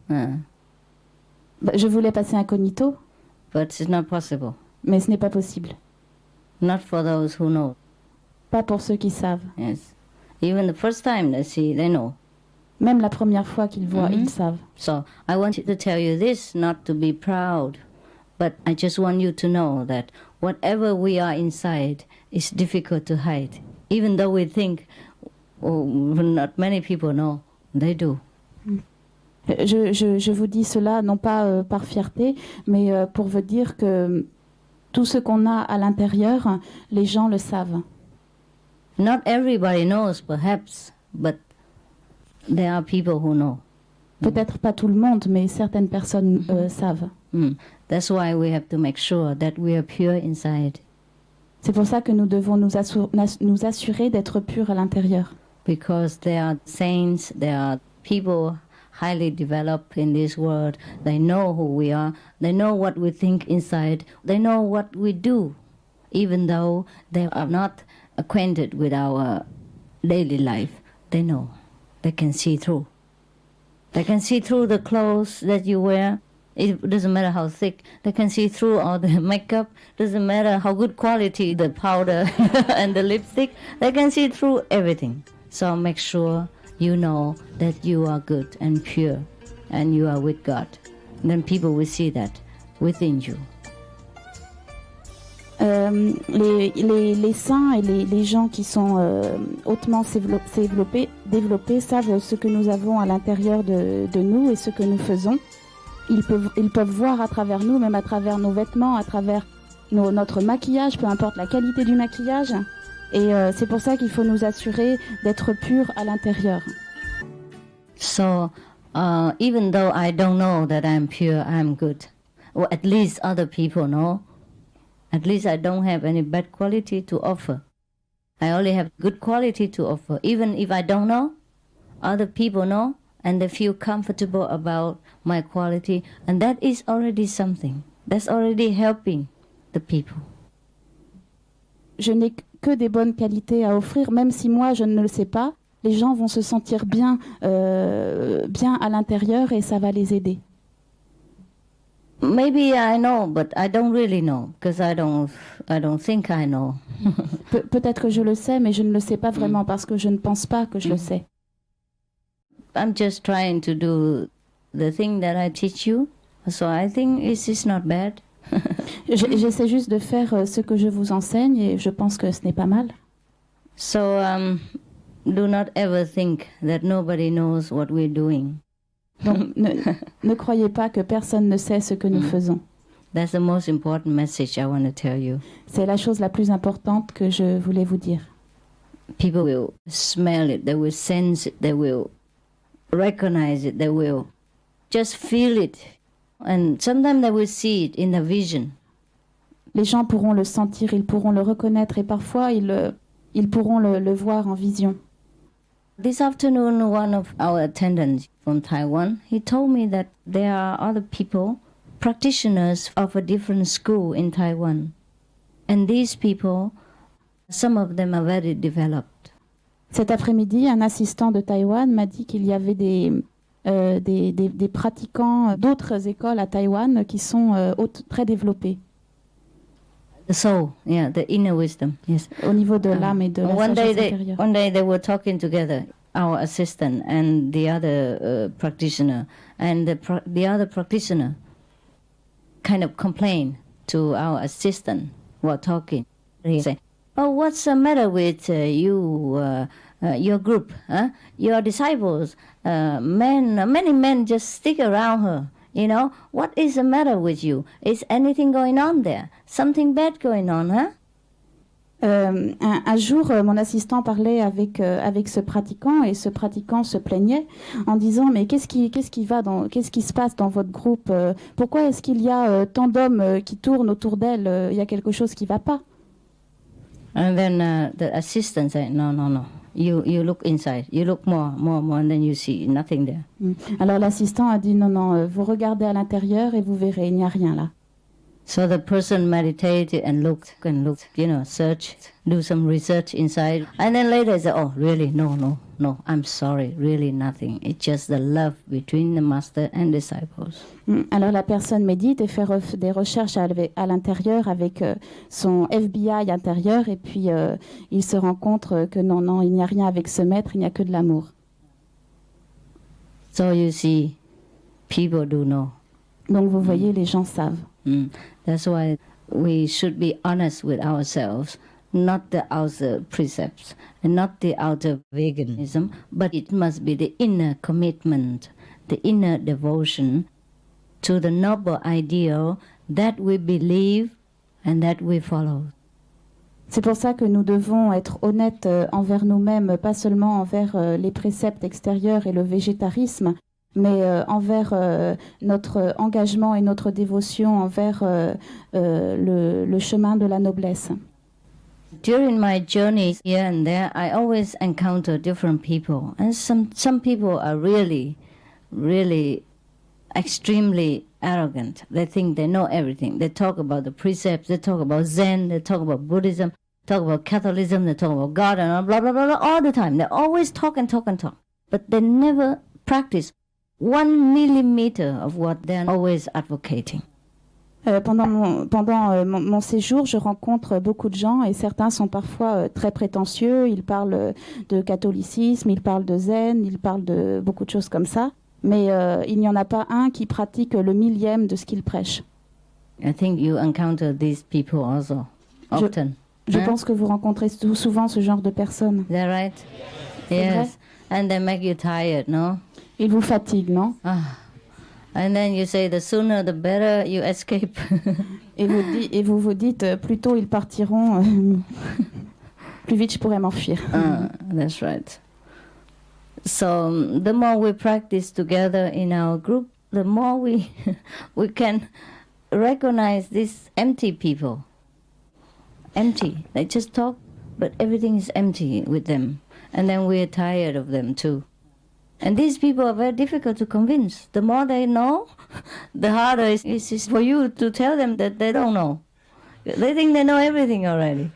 Je voulais passer incognito. But it's not possible. Mais ce n'est pas possible. Not for those who know. Pas pour ceux qui savent. Yes. Even the first time they see, they know. Même la première fois qu'ils voient, ils savent. So I wanted to tell you this, not to be proud, but I just want you to know that whatever we are inside is difficult to hide. Even though we think, not many people know, they do. Je vous dis cela non pas par fierté, mais pour vous dire que tout ce qu'on a à l'intérieur, les gens le savent. Not everybody knows, perhaps, but there are people who know. Peut-être pas tout le monde, mais certaines personnes savent. That's why we have to make sure that we are pure inside. C'est pour ça que nous devons nous assurer d'être purs à l'intérieur. Because there are saints, there are people highly developed in this world. They know who we are. They know what we think inside. They know what we do, even though they are not acquainted with our daily life. They know. They can see through. They can see through the clothes that you wear. It doesn't matter how thick. They can see through all the makeup. Doesn't matter how good quality the powder and the lipstick. They can see through everything. So make sure you know that you are good and pure and you are with God. Then people will see that within you. Les saints et les gens qui sont hautement développés savent ce que nous avons à l'intérieur de nous et ce que nous faisons. Ils peuvent voir à travers nous, même à travers nos vêtements, à travers notre maquillage, peu importe la qualité du maquillage. Et c'est pour ça qu'il faut nous assurer d'être purs à l'intérieur. So, even though I don't know that I'm pure, I'm good. Or at least other people know. At least I don't have any bad quality to offer. I only have good quality to offer. Even if I don't know, other people know, and they feel comfortable about my quality. And that is already something. That's already helping the people. Je n'ai que des bonnes qualités à offrir, même si moi je ne le sais pas. Les gens vont se sentir bien à l'intérieur et ça va les aider. Maybe I know, but I don't really know, because I don't think I know. Peut-être que je le sais, mais je ne le sais pas vraiment parce que je ne pense pas que je le sais. I'm just trying to do the thing that I teach you, so I think it's not bad. J'essaie juste de faire ce que je vous enseigne et je pense que ce n'est pas mal. So do not ever think that nobody knows what we're doing. Donc ne croyez pas que personne ne sait ce que nous faisons. That's the most important message I want to tell you. C'est la chose la plus importante que je voulais vous dire. People will smell it, they will sense it, they will recognize it, they will just feel it. And sometimes they will see it in a vision. Les gens pourront le sentir, ils pourront le reconnaître et parfois ils pourront le voir en vision. This afternoon, one of our attendants from Taiwan, he told me that there are other people, practitioners of a different school in Taiwan. And these people, some of them are very developed. Cet après-midi, un assistant de Taïwan m'a dit qu'il y avait des des pratiquants d'autres écoles à Taïwan qui sont très développés. The soul, yeah, the inner wisdom, yes. Au niveau de l'âme et de la sagesse intérieure. One day they were talking together, our assistant and the other practitioner, and the other practitioner kind of complained to our assistant while talking. He said, "Oh, what's the matter with your group? Huh? Your disciples, many men just stick around her. You know, what is the matter with you? Is anything going on there? Something bad going on, huh?" Un jour, mon assistant parlait avec ce pratiquant et ce pratiquant se plaignait en disant mais qu'est-ce qui se passe dans votre groupe? Pourquoi est-ce qu'il y a tant d'hommes qui tournent autour d'elle? Il y a quelque chose qui ne va pas. And then the assistant said, no. You look inside. You look more, and then you see nothing there. Alors l'assistant a dit non, vous regardez à l'intérieur et vous verrez, il n'y a rien là. So the person meditated and looked, searched, do some research inside. And then later he said, oh, really? No, I'm sorry, really nothing. It's just the love between the master and disciples. Alors la personne médite et fait des recherches à l'intérieur avec son FBI intérieur et puis il se rend compte que non, il n'y a rien avec ce maître, il n'y a que de l'amour. So you see, people do know. Donc vous voyez, les gens savent. That's why we should be honest with ourselves, not the outer precepts and not the outer veganism, but it must be the inner commitment, the inner devotion to the noble ideal that we believe and that we follow. C'est pour ça que nous devons être honnêtes envers nous-mêmes, pas seulement envers les préceptes extérieurs et le végétarisme, mais envers notre engagement et notre dévotion envers le chemin de la noblesse. During my journey here and there, I always encounter different people. And some people are really, really extremely arrogant. They think they know everything. They talk about the precepts, they talk about Zen, they talk about Buddhism, talk about Catholicism, they talk about God, and blah, blah, blah, blah, all the time. They always talk and talk and talk. But they never practice 1 millimeter of what they're always advocating. Pendant mon séjour, je rencontre beaucoup de gens et certains sont parfois très prétentieux. Ils parlent de catholicisme, ils parlent de zen, ils parlent de beaucoup de choses comme ça. Mais il n'y en a pas un qui pratique le millième de ce qu'il prêche. I think you encounter these people also often. Je pense que vous rencontrez souvent ce genre de personnes. Is that right? Yes. And they make you tired, no? Ils vous fatiguent, non? And then you say the sooner the better you escape. et vous vous dites plus tôt ils partiront, plus vite je pourrais m'enfuir. That's right. So the more we practice together in our group, the more we can recognize these empty people. Empty. They just talk, but everything is empty with them. And then we're tired of them too. And these people are very difficult to convince. The more they know, the harder it is for you to tell them that they don't know. They think they know everything already.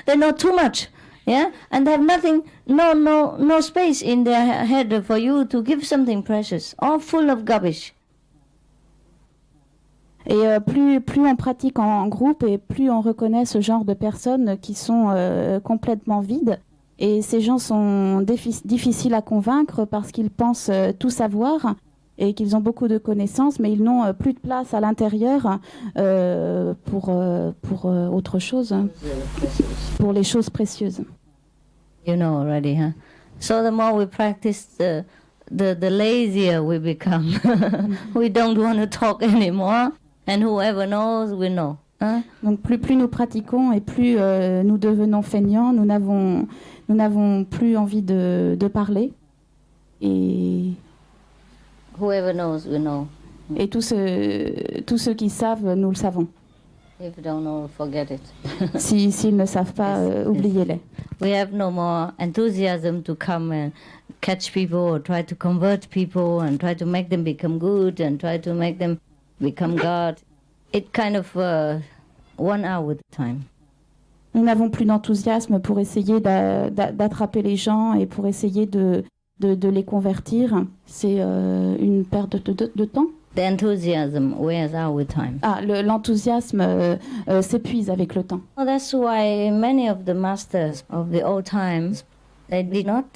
They know too much, yeah? And they have nothing, no space in their head for you to give something precious, all full of garbage. Et plus on pratique en groupe et plus on reconnaît ce genre de personnes qui sont complètement vides. Et ces gens sont difficiles à convaincre parce qu'ils pensent tout savoir et qu'ils ont beaucoup de connaissances, mais ils n'ont plus de place à l'intérieur pour autre chose, pour les choses précieuses. You know already, huh? So the more we practice, the lazier we become. We don't want to talk anymore, and whoever knows, we know. Hein? Donc plus nous pratiquons et plus nous devenons feignants, nous n'avons plus envie de parler. Et whoever knows, we know. Et tous ceux qui savent, nous le savons. If you don't know, forget it. S'ils ne savent pas, oubliez-les. We have no more enthusiasm to come and catch people or try to convert people and try to make them become good and try to make them become God. It kind of 1 hour at a time. Nous n'avons plus d'enthousiasme pour essayer d'attraper les gens et pour essayer de de les convertir, c'est une perte de temps. The enthusiasm wears out with time. L'enthousiasme s'épuise avec le temps. Well, that's why many of the masters of the old times, they did not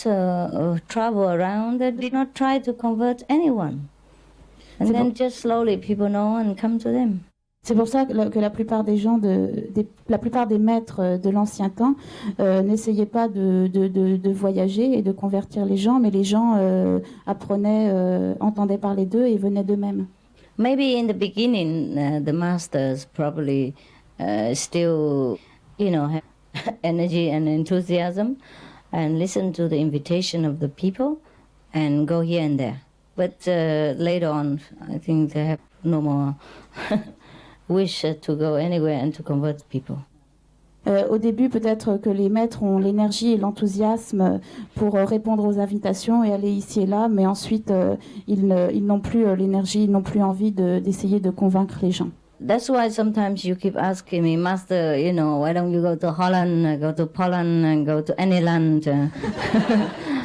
travel around, they did not try to convert anyone. And then just slowly people know and come to them. C'est pour ça que la plupart des gens, la plupart des maîtres de l'ancien temps n'essayaient pas de voyager et de convertir les gens, mais les gens apprenaient, entendaient parler d'eux et venaient d'eux-mêmes. Maybe in the beginning, the masters probably still, have energy and enthusiasm and listen to the invitation of the people and go here and there. But later on, I think they have no more wish to go anywhere and to convert people. Au début, peut-être que les maîtres ont l'énergie et l'enthousiasme pour répondre aux invitations et aller ici et là, mais ensuite, ils n'ont plus l'énergie, ils n'ont plus envie d'essayer de convaincre les gens. That's why sometimes you keep asking me, Master, why don't you go to Holland, go to Poland, and go to any land?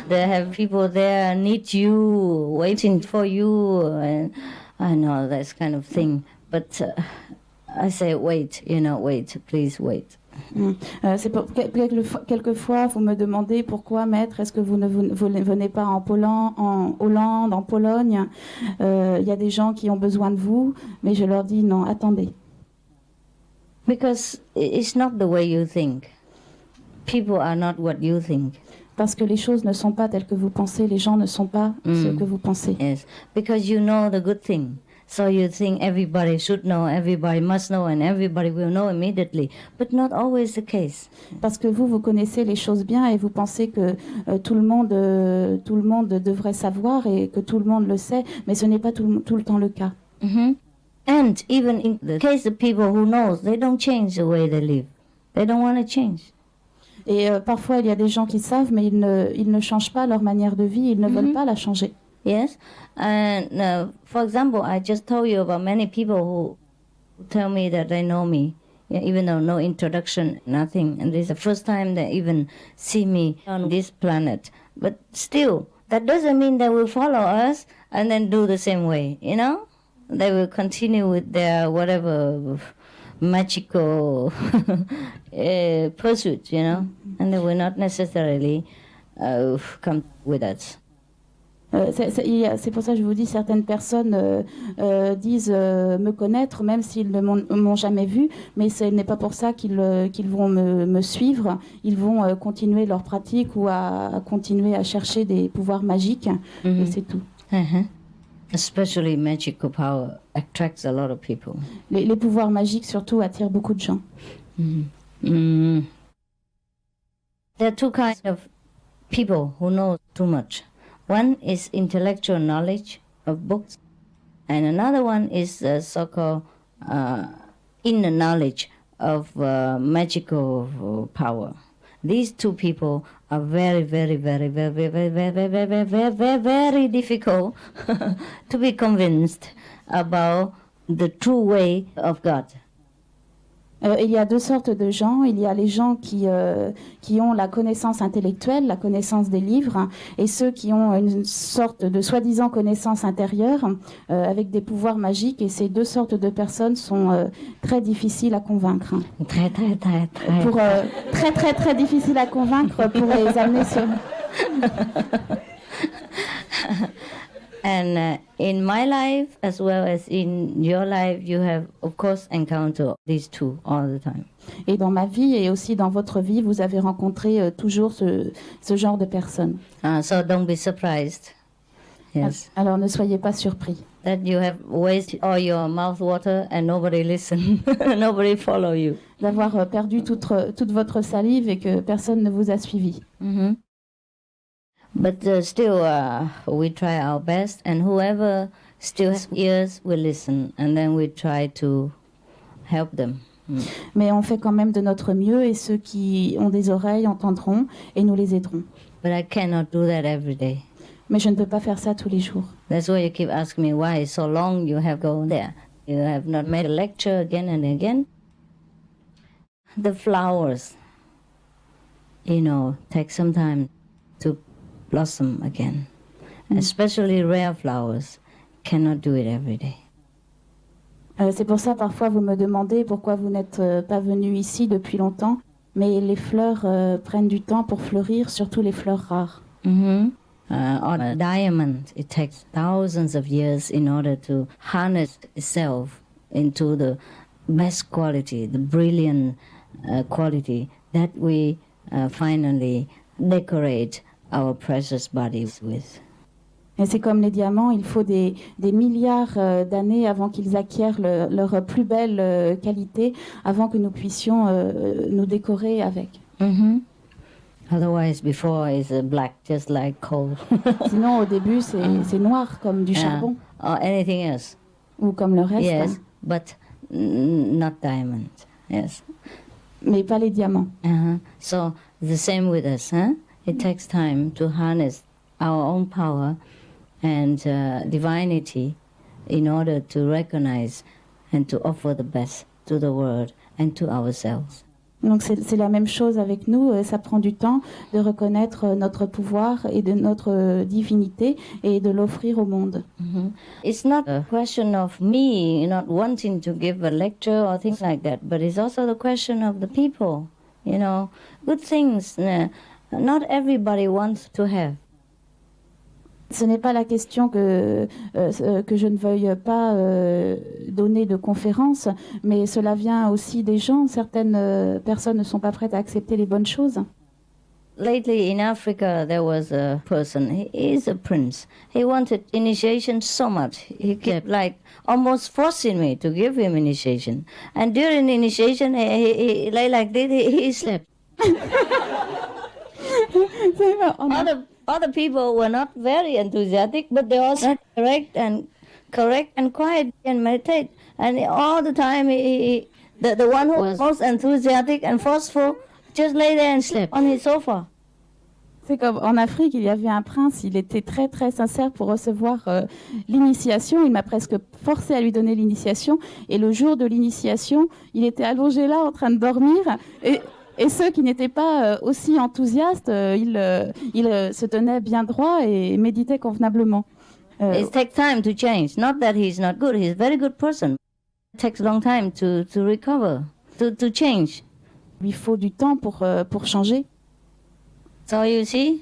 They have people there need you, waiting for you, and I know that kind of thing. But I say, wait, please wait. C'est quelquefois, vous me demandez pourquoi, maître, est-ce que vous ne venez pas en Hollande, en Pologne? Il y a des gens qui ont besoin de vous, mais je leur dis non, attendez. Because it's not the way you think. People are not what you think. Parce que les choses ne sont pas telles que vous pensez, les gens ne sont pas ce que vous pensez. Yes, because you know the good thing. So you think everybody should know, everybody must know, and everybody will know immediately. But not always the case. Parce que vous connaissez les choses bien et vous pensez que tout le monde devrait savoir et que tout le monde le sait, mais ce n'est pas tout le temps le cas. Mm-hmm. And even in the case of people who knows, they don't change the way they live. They don't want to change. Et parfois, il y a des gens qui savent, mais ils ne changent pas leur manière de vie, ils ne veulent pas la changer. Yes, and for example, I just told you about many people who tell me that they know me, even though no introduction, nothing, and this is the first time they even see me on this planet. But still, that doesn't mean they will follow us and then do the same way, They will continue with their whatever magical pursuits, and they will not necessarily come with us. C'est pour ça que je vous dis, certaines personnes disent me connaître, même s'ils ne m'ont jamais vu, mais ce n'est pas pour ça qu'ils vont me suivre. Ils vont continuer leur pratique ou à continuer à chercher des pouvoirs magiques, et c'est tout. Especially magical power attracts a lot of people. Les pouvoirs magiques surtout attirent beaucoup de gens. There are two kinds of people who know too much. One is intellectual knowledge of books, and another one is so-called inner knowledge of magical power. These two people are very, very, very, very, very, very, very, very, very, very, very difficult to be convinced about the true way of God. Il y a deux sortes de gens. Il y a les gens qui ont la connaissance intellectuelle, la connaissance des livres, et ceux qui ont une sorte de soi-disant connaissance intérieure avec des pouvoirs magiques. Et ces deux sortes de personnes sont très difficiles à convaincre. Très difficiles à convaincre pour les amener sur... And in my life, as well as in your life, you have, of course, encountered these two all the time. Et dans ma vie et aussi dans votre vie, vous avez rencontré toujours ce genre de personnes. So don't be surprised. Yes. Alors ne soyez pas surpris. That you have wasted all your mouth water and nobody listen, nobody follow you. D'avoir perdu toute votre salive et que personne ne vous a suivi. Mm-hmm. But still, we try our best, and whoever still has ears will listen, and then we try to help them. Mais on fait quand même de notre mieux, et ceux qui ont des oreilles entendront, et nous les aiderons. But I cannot do that every day. Mais je ne peux pas faire ça tous les jours. That's why you keep asking me why so long you have gone there. You have not made a lecture again and again. The flowers, take some time to blossom again. Especially rare flowers cannot do it every day. C'est pour ça, parfois, vous me demandez pourquoi vous n'êtes pas venu ici depuis longtemps, mais les fleurs prennent du temps pour fleurir, surtout les fleurs rares. On a diamond, it takes thousands of years in order to harness itself into the best quality, the brilliant quality that we finally decorate our precious bodies with. Et c'est comme les diamants, il faut des milliards d'années avant qu'ils acquièrent leur plus belle qualité, avant que nous puissions nous décorer avec. Otherwise, before is black, just like coal. Sinon, au début, c'est noir comme du charbon. Or anything else. Ou comme le reste. Yes, but not diamond. Yes. Mais pas les diamants. So the same with us, huh? It takes time to harness our own power and divinity in order to recognize and to offer the best to the world and to ourselves. Donc c'est la même chose avec nous, ça prend du temps de reconnaître notre pouvoir et de notre divinité et de l'offrir au monde. It's not a question of me not wanting to give a lecture or things like that, but it's also the question of the people, you know, good things not everybody wants to have. Ce n'est pas la question que je ne veuille pas donner de conférences, mais cela vient aussi des gens. Certaines personnes ne sont pas prêtes à accepter les bonnes choses. Lately in Africa there was a person, he is a prince. He wanted initiation so much. He kept like almost forcing me to give him initiation. And during initiation he lay like this, he slept. Other people were not very enthusiastic, but they also correct and quiet and meditate. And all the time, the one who was most enthusiastic and forceful just lay there and slept on his sofa. C'est comme en Afrique, il y avait un prince, il était très très sincère pour recevoir l'initiation. Il m'a presque forcé à lui donner l'initiation. Et le jour de l'initiation, il était allongé là en train de dormir. Et ceux qui n'étaient pas aussi enthousiastes, ils se tenaient bien droit et méditaient convenablement. It takes time to change. Not that he's not good. He's a very good person. It takes a long time to recover, to change. Il faut du temps pour changer. So you see?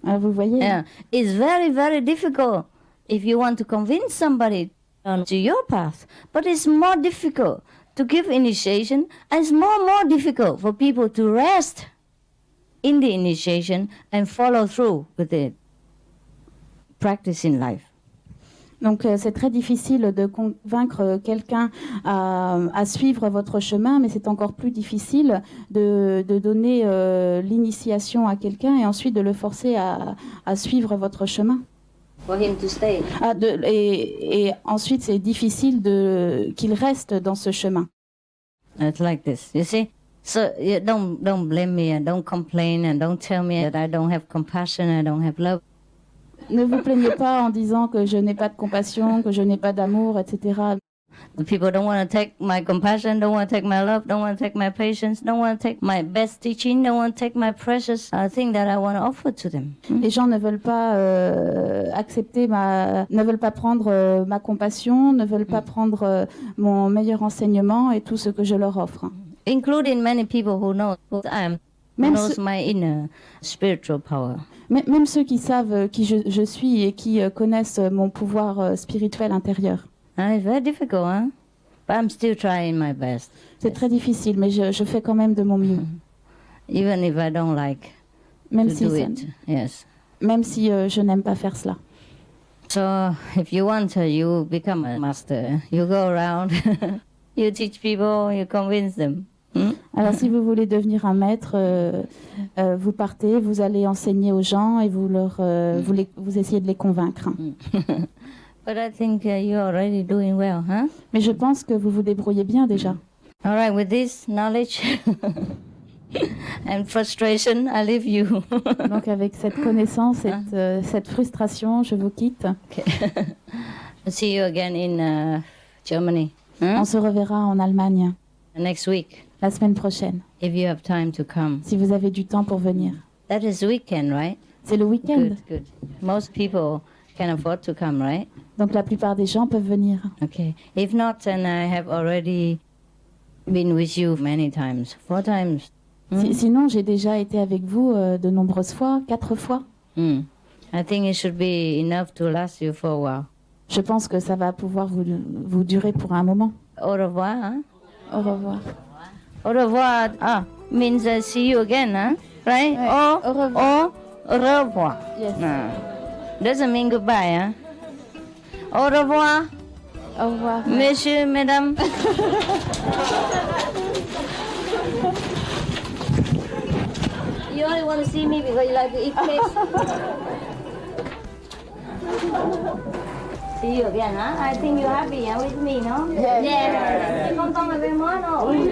Vous voyez? Yeah. It's very, very difficult if you want to convince somebody to your path. But it's more difficult to give initiation, and it's more difficult for people to rest in the initiation and follow through with it. Practice in life. Donc c'est très difficile de convaincre quelqu'un à suivre votre chemin, mais c'est encore plus difficile de donner l'initiation à quelqu'un et ensuite de le forcer à suivre votre chemin. For him to stay. Et ensuite c'est difficile qu'il reste dans ce chemin. It's like this, you see. So don't blame me and don't complain and don't tell me that I don't have compassion, I don't have love. Ne vous plaignez pas en disant que je n'ai pas de compassion, que je n'ai pas d'amour, etc. The people don't want to take my compassion, don't want to take my love, don't want to take my patience, don't want to take my best teaching, don't want to take my precious thing that I want to offer to them. Les gens ne veulent pas ne veulent pas prendre ma compassion, ne veulent pas prendre mon meilleur enseignement et tout ce que je leur offre. Including many people who know who I am. Knows my inner spiritual power. Même ceux qui savent qui je suis et qui connaissent mon pouvoir spirituel intérieur. It's very difficult, huh? But I'm still trying my best. C'est très difficile, mais je fais quand même de mon mieux. Even if I don't like même to si do it. Yes. Même si je n'aime pas faire cela. So if you want to, you become a master. You go around, you teach people, you convince them. Alors si vous voulez devenir un maître, vous partez, vous allez enseigner aux gens et vous essayez de les convaincre. But I think you're already doing well, huh? Mais je pense que vous vous débrouillez bien déjà. All right, with this knowledge and frustration, I leave you. Donc avec cette connaissance et cette frustration, je vous quitte. Okay. See you again in Germany. On se reverra en Allemagne. Next week. La semaine prochaine. If you have time to come. Si vous avez du temps pour venir. That is weekend, right? C'est le week-end. Good. Most people can afford to come, right? Donc la plupart des gens peuvent venir. Okay. If not, then I have already been with you many times. 4 times. Sinon, j'ai déjà été avec vous de nombreuses fois, 4 fois. I think it should be enough to last you for a while. Je pense que ça va pouvoir vous durer pour un moment. Au revoir. Hein? Au revoir. Au revoir means see you again, huh? Right? Ouais. Au revoir. Au revoir. Yes. Doesn't mean goodbye, huh? Au revoir. Au revoir. Messieurs, mesdames. You only want to see me because you like to eat cakes. See you again, huh? I think you're happy with me, no? Yes. Yes. Content avec moi, non? Oui.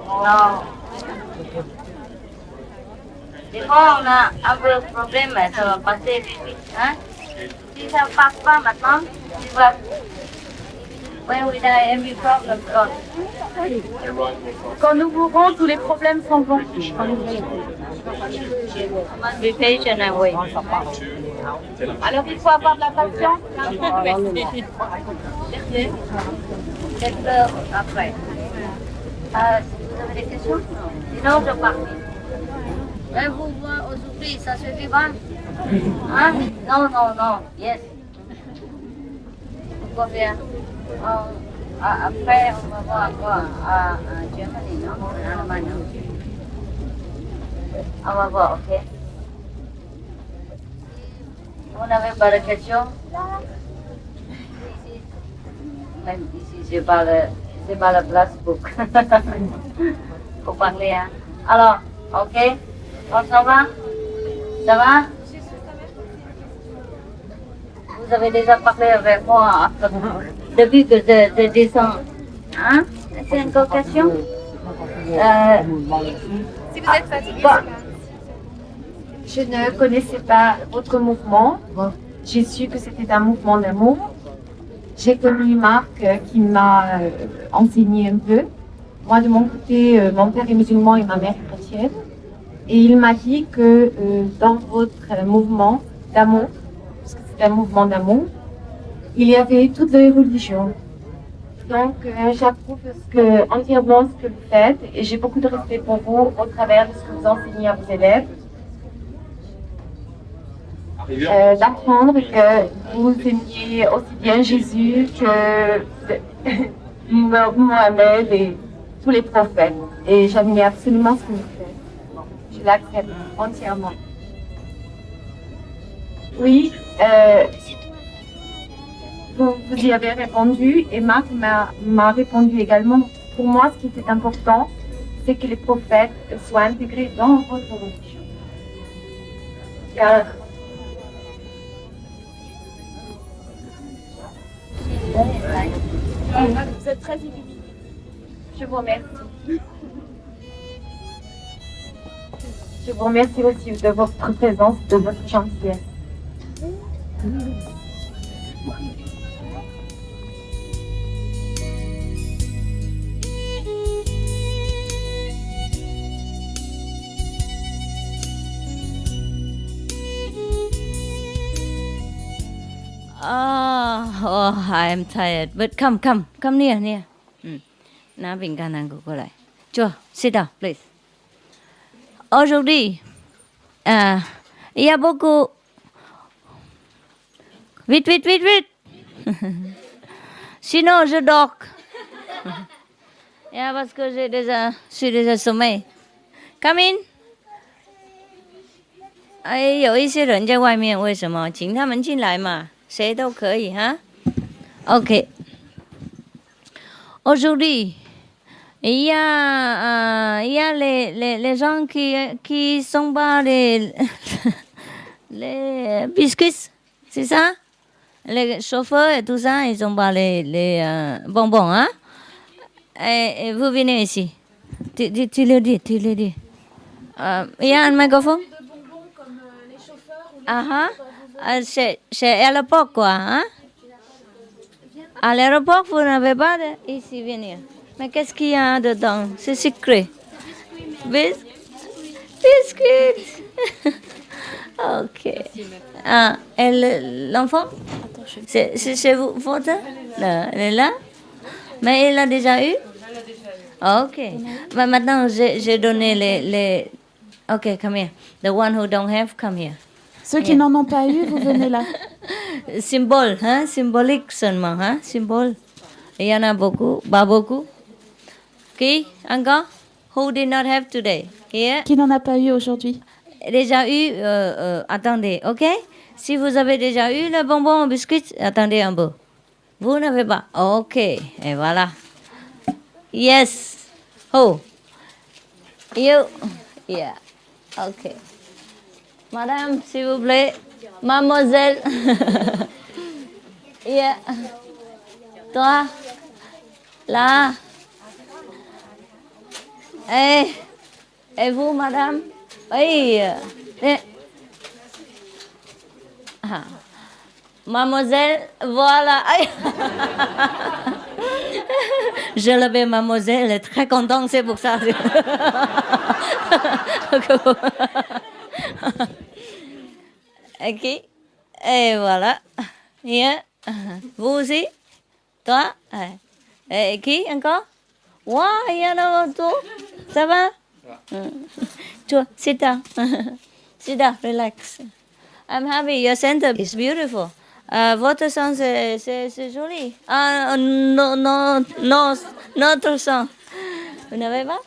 Non. Des fois, on a un peu de problème, mais ça va passer vite. Hein? Si ça ne passe pas maintenant, tu vas. When we die, every problem gone. Quand nous mourrons, tous les problèmes s'en vont. Must be patient and wait. Alors il faut avoir de la patience. Après. Vous avez des questions? Sinon, je pars. Vous voir aujourd'hui, ça suffit pas? Hein? Non. Yes. Pourquoi faire? Après, on va voir quoi? À Germany, non? En Allemagne. On va voir, ok? Vous n'avez pas de questions? Même ici, c'est pas la place pour parler. Hein? Alors, ok? On s'en va? Ça va? Vous avez déjà parlé avec moi depuis que je descends. Hein? C'est une question? Si vous êtes fatigué, je ne connaissais pas votre mouvement. J'ai su que c'était un mouvement d'amour. J'ai connu Marc qui m'a enseigné un peu. Moi, de mon côté, mon père est musulman et ma mère est chrétienne. Et il m'a dit que dans votre mouvement d'amour, parce que c'est un mouvement d'amour, il y avait toutes les religions. Donc, j'approuve entièrement ce que vous faites et j'ai beaucoup de respect pour vous au travers de ce que vous enseignez à vos élèves. D'apprendre que vous aimiez aussi bien Jésus que Mohamed et tous les prophètes. Et j'admire absolument ce que vous faites. Je l'accepte entièrement. Oui, vous y avez répondu et Marc m'a répondu également. Pour moi, ce qui était important, c'est que les prophètes soient intégrés dans votre religion. cœur. Vous êtes très illuminé. Je vous remercie. Je vous remercie aussi de votre présence, de votre gentillesse. Oh, I am tired. But come near. Na bình ca nàng của cô lại. Chưa, sit down, please. Aujourd'hui, il y a beaucoup. Vite. Sinon, je dors. Yeah, parce que je suis déjà sommeil. Come in. 哎，有一些人在外面，为什么？请他们进来嘛，谁都可以哈。OK. Aujourd'hui, il y a les gens qui sont pas les biscuits, c'est ça? Les chauffeurs et tout ça, ils sont pas les bonbons, hein? Et vous venez ici. Tu le dis. Il y a un microphone? C'est à l'aéroport, quoi, hein? À l'aéroport, vous n'avez pas de... Ici, venir. Mais qu'est-ce qu'il y a dedans? C'est secret. Biscuits. Ok. Et l'enfant? C'est vous, votre? Elle est là? Mais elle a déjà eu? Ok. Mais maintenant, j'ai donné les... Ok, come here. The one who don't have, come here. Ceux qui n'en ont pas eu, vous venez là. Symbole, hein? Symbolique seulement, hein? Symbole. Il y en a beaucoup, pas beaucoup. Qui? Encore? Who did not have today? Here? Qui n'en a pas eu aujourd'hui? Déjà eu, attendez, ok? Si vous avez déjà eu le bonbon au biscuit, attendez un peu. Vous n'avez pas? Ok, et voilà. Yes. Who? You? Yeah. Ok. Madame, s'il vous plaît. Mademoiselle. Yeah. Toi. Là. Et vous, madame? Oui. Mademoiselle, voilà. Je l'avais, mademoiselle, elle est très contente, c'est pour ça. Ok. Et voilà. Yeah. Vous aussi? Toi? Et qui encore? Wow, il y en a autour. Ça va? Sure, sit down. Sit down, relax. I'm happy. Your center is beautiful. Votre son, c'est joli. Non, notre son. Vous n'avez pas?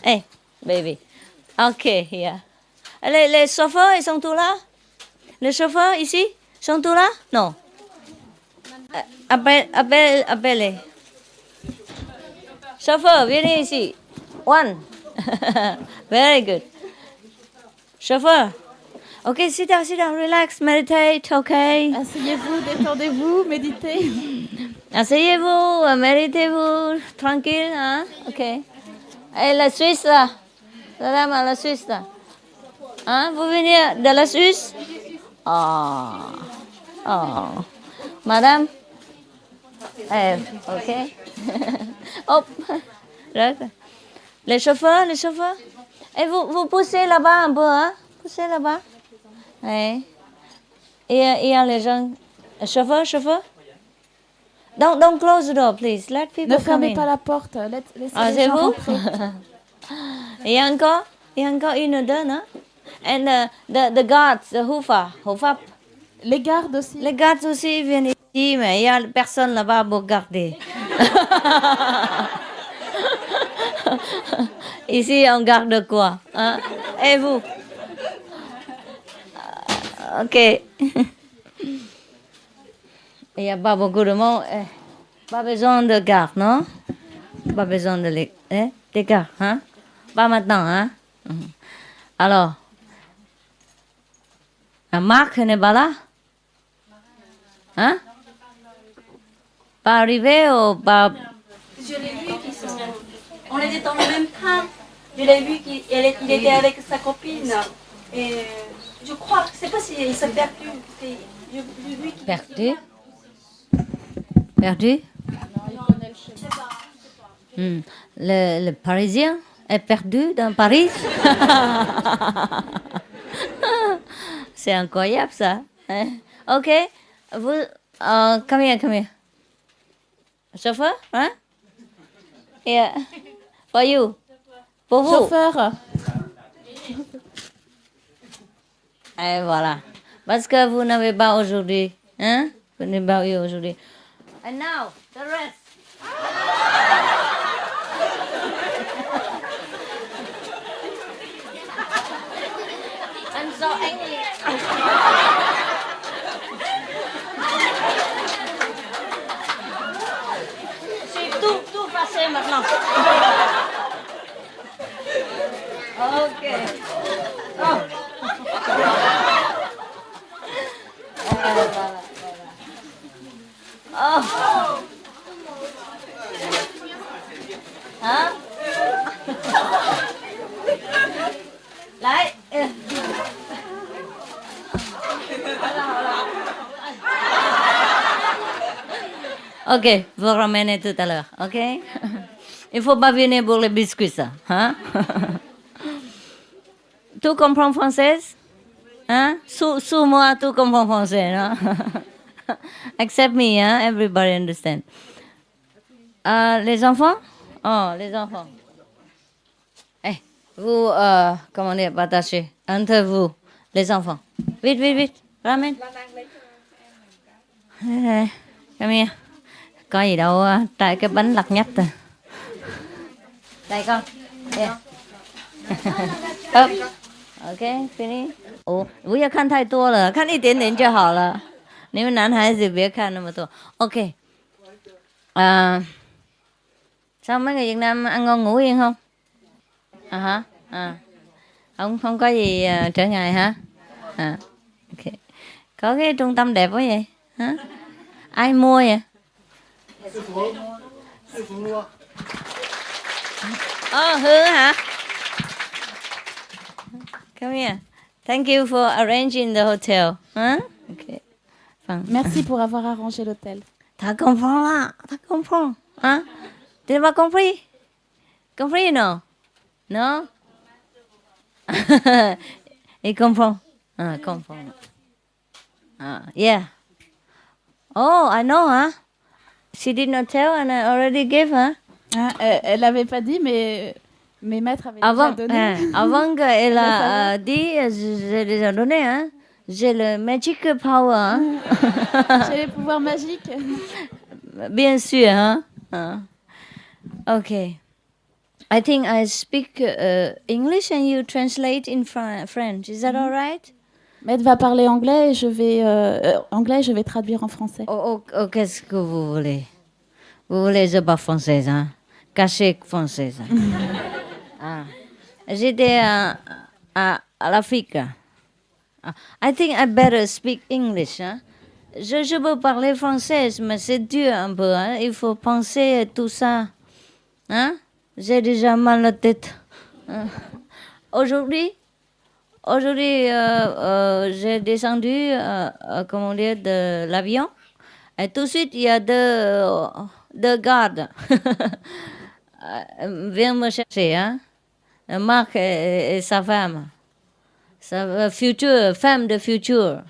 Hey, baby. Ok, yeah. Les chauffeurs, ils sont tous là? Les chauffeurs ici, sont tous là? Non. Appelez. Chauffeur, venez ici. One. Very good. Chauffeur. Ok, sit down, relax, meditate, ok. Asseyez-vous, détendez-vous, méditez. Asseyez-vous, méditez-vous, tranquille, hein? Ok. Et la Suisse, là? La dame à la Suisse, là? Hein? Vous venez de la Suisse? Oh. Madame? Ok. Hop. Les chauffeurs. Et vous poussez là-bas un peu, hein? Poussez là-bas. Ouais. Il y a les gens. Chauffeur. Don't close the door, please. Let people Ne come fermez in. pas la porte. Laissez les C'est gens vous? rentrer. Il y a encore une ou deux, non? And the guards, the hoofa. Les gardes aussi. Les gardes aussi viennent ici, mais il n'y a personne là-bas pour garder. Ici, on garde quoi? Hein? Et vous? Ok. Il n'y a pas beaucoup de monde. Pas besoin de garde, non? Pas besoin des gardes, hein? Pas maintenant, hein? Alors, Marc n'est pas là? Hein? Pas arrivé ou pas? Je l'ai vu qu'ils sont. On était dans le même train. Je l'ai vu qu'il était avec sa copine. Et je crois, je ne sais pas s'il s'est perdu. Perdu? Perdu? Le Parisien est perdu dans Paris? C'est incroyable ça. Ok, vous, come here. Chauffeur, hein? Yeah. For you. Pour vous. Chauffeur. Et voilà. Parce que vous n'avez pas aujourd'hui. Hein? Vous n'avez pas eu aujourd'hui. And now, the rest. I'm so angry. Je suis tout passé maintenant. Ok. Oh. Oh. Hả? Lại. Ok, vous ramenez tout à l'heure, ok? Il faut pas venir pour les biscuits, ça. Hein? Tu comprends français? Hein? Sous moi, tu comprends français, non? Except me, hein? Everybody understand. Les enfants? Oh, les enfants. Vous, comment dire, partagez entre vous, les enfants. Vite, ramène. Come here. Có gì đâu, tại cái bánh lặt nhách à. Đây con. Yeah. OK, finish. 不要看太多了，看一点点就好了。你们男孩子别看那么多。OK. Sao mấy người Việt Nam ăn ngon ngủ yên không? Hả? Không có gì trở ngại hả? OK. Có cái trung tâm đẹp quá vậy? Hả? Ai mua vậy? Hương hả? Come here. Thank you for arranging the hotel. Hein? Okay. Enfin. Merci pour avoir arrangé l'hôtel. T'as compris là? T'as compris? Hein? Tu n'as pas compris? Compris non? Non? Il comprend. Comprend. Yeah. Oh, I know, huh? She did not tell and I already gave her. Elle n'avait pas dit, mais mes maîtres avaient déjà donné. Avant qu'elle a dit, j'ai déjà donné. Hein? J'ai le magic power. Hein? J'ai les pouvoirs magiques. Bien sûr. Hein? Okay. I think I speak English and you translate in French. Is that all right? Maître va parler anglais et je vais traduire en français. Qu'est-ce que vous voulez? Vous voulez je parle française, hein? Caché française. J'étais à l'Afrique. I think I better speak English. Hein? Je peux parler français, mais c'est dur un peu. Hein? Il faut penser à tout ça. Hein? J'ai déjà mal à la tête. Aujourd'hui, j'ai descendu comment dire, de l'avion. Et tout de suite, il y a deux gardes. Viens me chercher. Hein? Marc et sa femme. Sa future, femme de futur.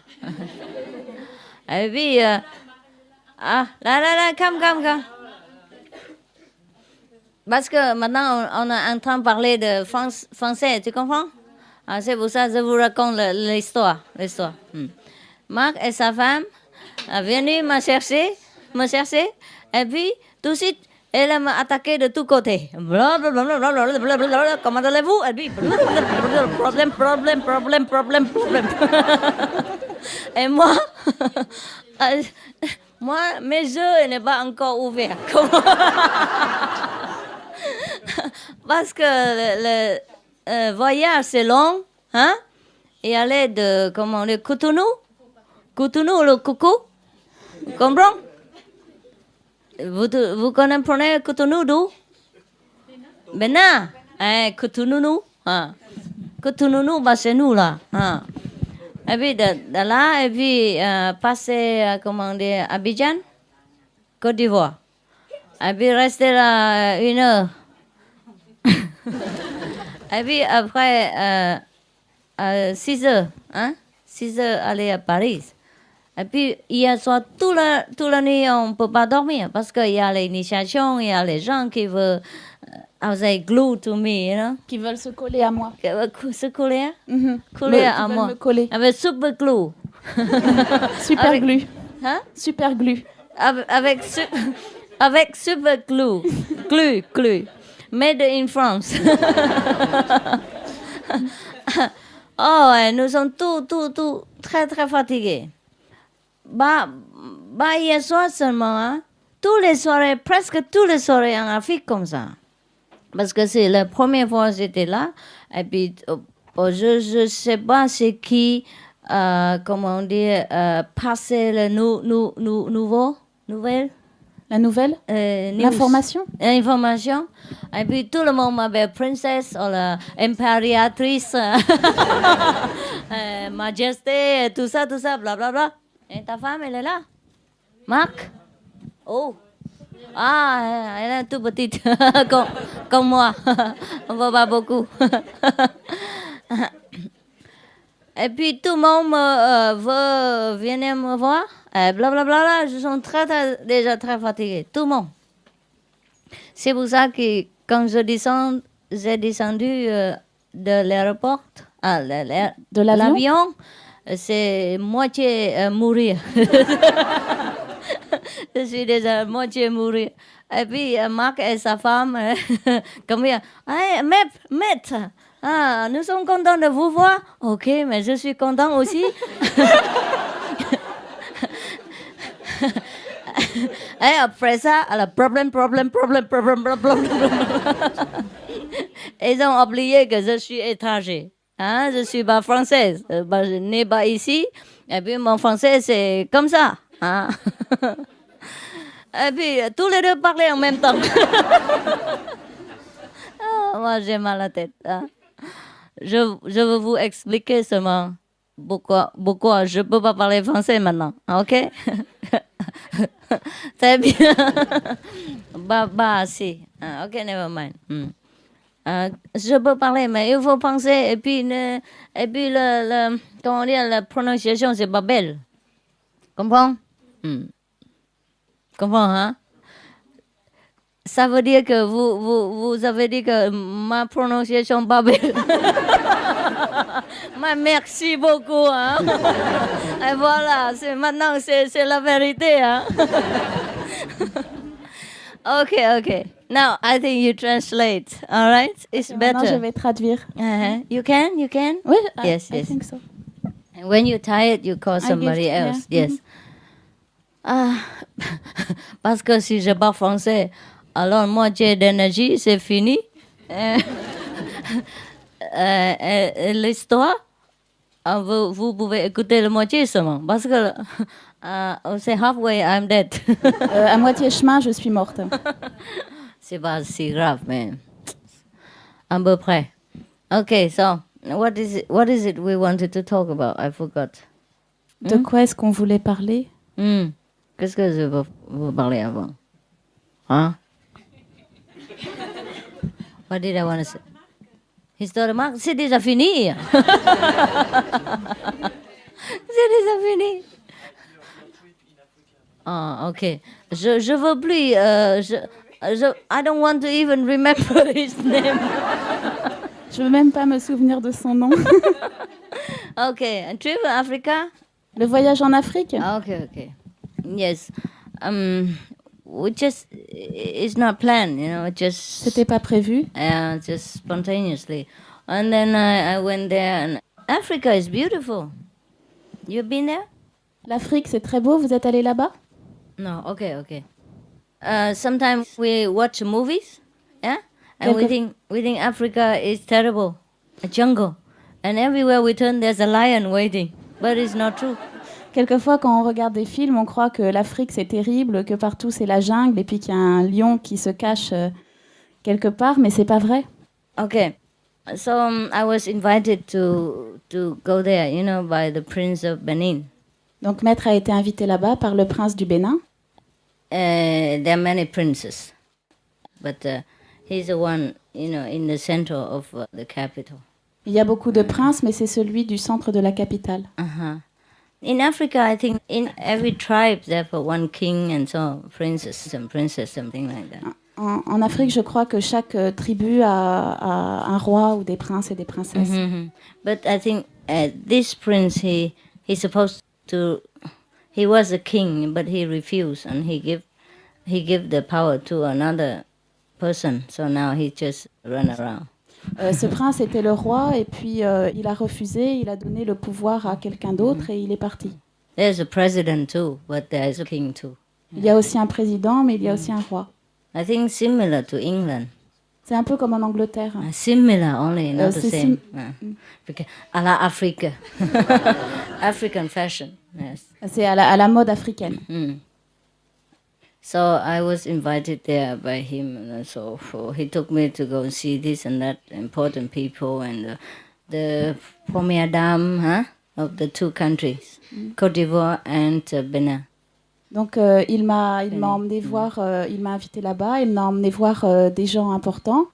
Et puis, là, come. Parce que maintenant, on est en train de parler de français, tu comprends? C'est pour ça que je vous raconte l'histoire. Marc et sa femme sont venus me chercher, et puis, tout de suite, elle m'a attaqué de tous côtés. Comment allez-vous? Et puis, problème. Et moi, mes yeux n'est pas encore ouverts. Parce que le voyage c'est long, hein? et aller de, comment dire, Cotonou. Cotonou, le coco. Vous comprenez? Vous comprenez Cotonou d'où? Bénin. Cotonou. Cotonou, bah, c'est nous là. Et puis de là, et puis passer, comment dire, Abidjan, Côte d'Ivoire. Et puis rester là 1 heure. Et puis après 6 heures, 6 heures aller à Paris. Et puis hier soir, toute la nuit, on ne peut pas dormir parce qu'il y a l'initiation, il y a les gens qui veulent glue to me, you know? Qui veulent se coller à moi. Se coller? Coller à moi. Me coller. Avec super glue. Super glue. Super glue. Avec super glue. Glue. Made in France. Oh, ouais, nous sommes tous très, très fatigués. Bah, hier soir seulement, presque tous les soirées en Afrique comme ça. Parce que c'est la première fois que j'étais là. Et puis, je ne sais pas c'est qui, comment dire, passer le nouvelle. La nouvelle? L'information? L'information. Et puis tout le monde m'appelle princesse ou l'impératrice, majesté, tout ça, blablabla. Et ta femme, elle est là? Marc? Oh. Ah, elle est toute petite, comme moi. On ne voit pas beaucoup. Et puis tout le monde veut venir me voir. Blablabla, je suis déjà très fatiguée. Tout le monde. C'est pour ça que quand j'ai descendu de l'aéroport, de l'avion, c'est moitié mourir. Je suis déjà moitié mourir. Et puis Marc et sa femme, comme il hey, maître, nous sommes contents de vous voir. Ok, mais je suis content aussi. Et après ça, problème. Ils ont oublié que je suis étranger. Je ne suis pas française. Je n'ai pas ici. Et puis mon français, c'est comme ça. Et puis tous les deux parlaient en même temps. Moi, j'ai mal à la tête. Je veux vous expliquer seulement pourquoi je ne peux pas parler français maintenant. OK? Très bien. Si. OK, never mind. Je peux parler, mais il faut penser. Et puis comment dire, la prononciation, c'est pas belle. Comprends? Comprends, hein? Ça veut dire que vous avez dit que ma prononciation pas belle. Mais merci beaucoup, hein? Et voilà, maintenant c'est la vérité, hein? Okay. Now I think you translate. All right, it's better. Maintenant, je vais traduire. You can? Oui. Yes. I think so. And when you're tired, you call somebody else. Yes. Parce que si je parle français, alors moitié d'énergie, c'est fini. L'histoire, vous pouvez écouter la moitié seulement. Parce que c'est halfway, I'm dead. À moitié chemin, je suis morte. C'est pas si grave, mais à peu près. Okay, so what is it we wanted to talk about? I forgot. De quoi est-ce qu'on voulait parler? Qu'est-ce que je veux vous parler avant? Hein? What did I want to say? Histoire de Marc, c'est déjà fini. C'est déjà fini. Ok. Je veux plus. I don't want to even remember his name. Je veux même pas me souvenir de son nom. Ok. A trip in Africa? Le voyage en Afrique? Ok. Yes. It's not planned, C'était pas prévu. Just spontaneously. And then I went there, and Africa is beautiful. You've been there? L'Afrique, c'est très beau. Vous êtes allé là-bas? No, okay. Sometimes we watch movies, yeah? And we think Africa is terrible, a jungle. And everywhere we turn, there's a lion waiting. But it's not true. Quelquefois, quand on regarde des films, on croit que l'Afrique, c'est terrible, que partout, c'est la jungle, et puis qu'il y a un lion qui se cache quelque part, mais c'est pas vrai. Okay. So I was invited to go there, by the Prince of Benin. Donc Maître a été invité là-bas par le prince du Bénin. There are many princes, but he's the one, in the center of the capital. Il y a beaucoup de princes, mais c'est celui du centre de la capitale. In Africa, I think in every tribe, there are one king and so princes and princess, something like that. En Afrique, je crois que chaque tribu a un roi ou des princes et des princesses. But I think this prince, he's supposed to. He was a king, but he refused, and he give the power to another person. So now he just run around. Ce prince était le roi, et puis il a refusé, il a donné le pouvoir à quelqu'un d'autre, et il est parti. There's a president too, but there is a king too. Il y a aussi un président, mais il y a aussi un roi. I think similar to England. C'est un peu comme en Angleterre. Similar only, not the same. À la Afrique. African fashion, yes. C'est à la mode africaine. So I was invited there by him, and so he took me to go and see this and that important people and the première dame of the two countries, Côte d'Ivoire and Benin. Donc il m'a emmené voir, il m'a invité là-bas, il m'a emmené voir des gens importants,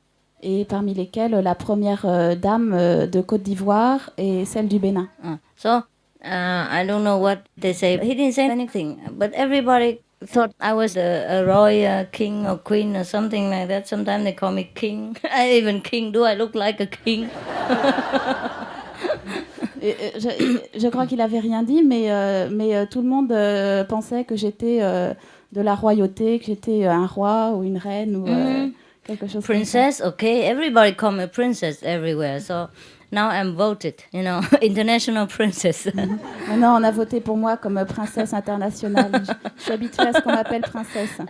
et parmi lesquels la première dame de Côte d'Ivoire et celle du Bénin. So I don't know what they say. He didn't say anything, but everybody thought I was a royal king or queen or something like that. Sometimes they call me king. Even king. Do I look like a king? Je crois qu'il n'avait rien dit, mais tout le monde pensait que j'étais de la royauté, que j'étais un roi ou une reine ou quelque chose princess, comme ça. Okay. Everybody call me princess everywhere. So now I'm voted, international princess. Maintenant, on a voté pour moi comme princesse internationale. Je suis habituée à ce qu'on m'appelle princesse.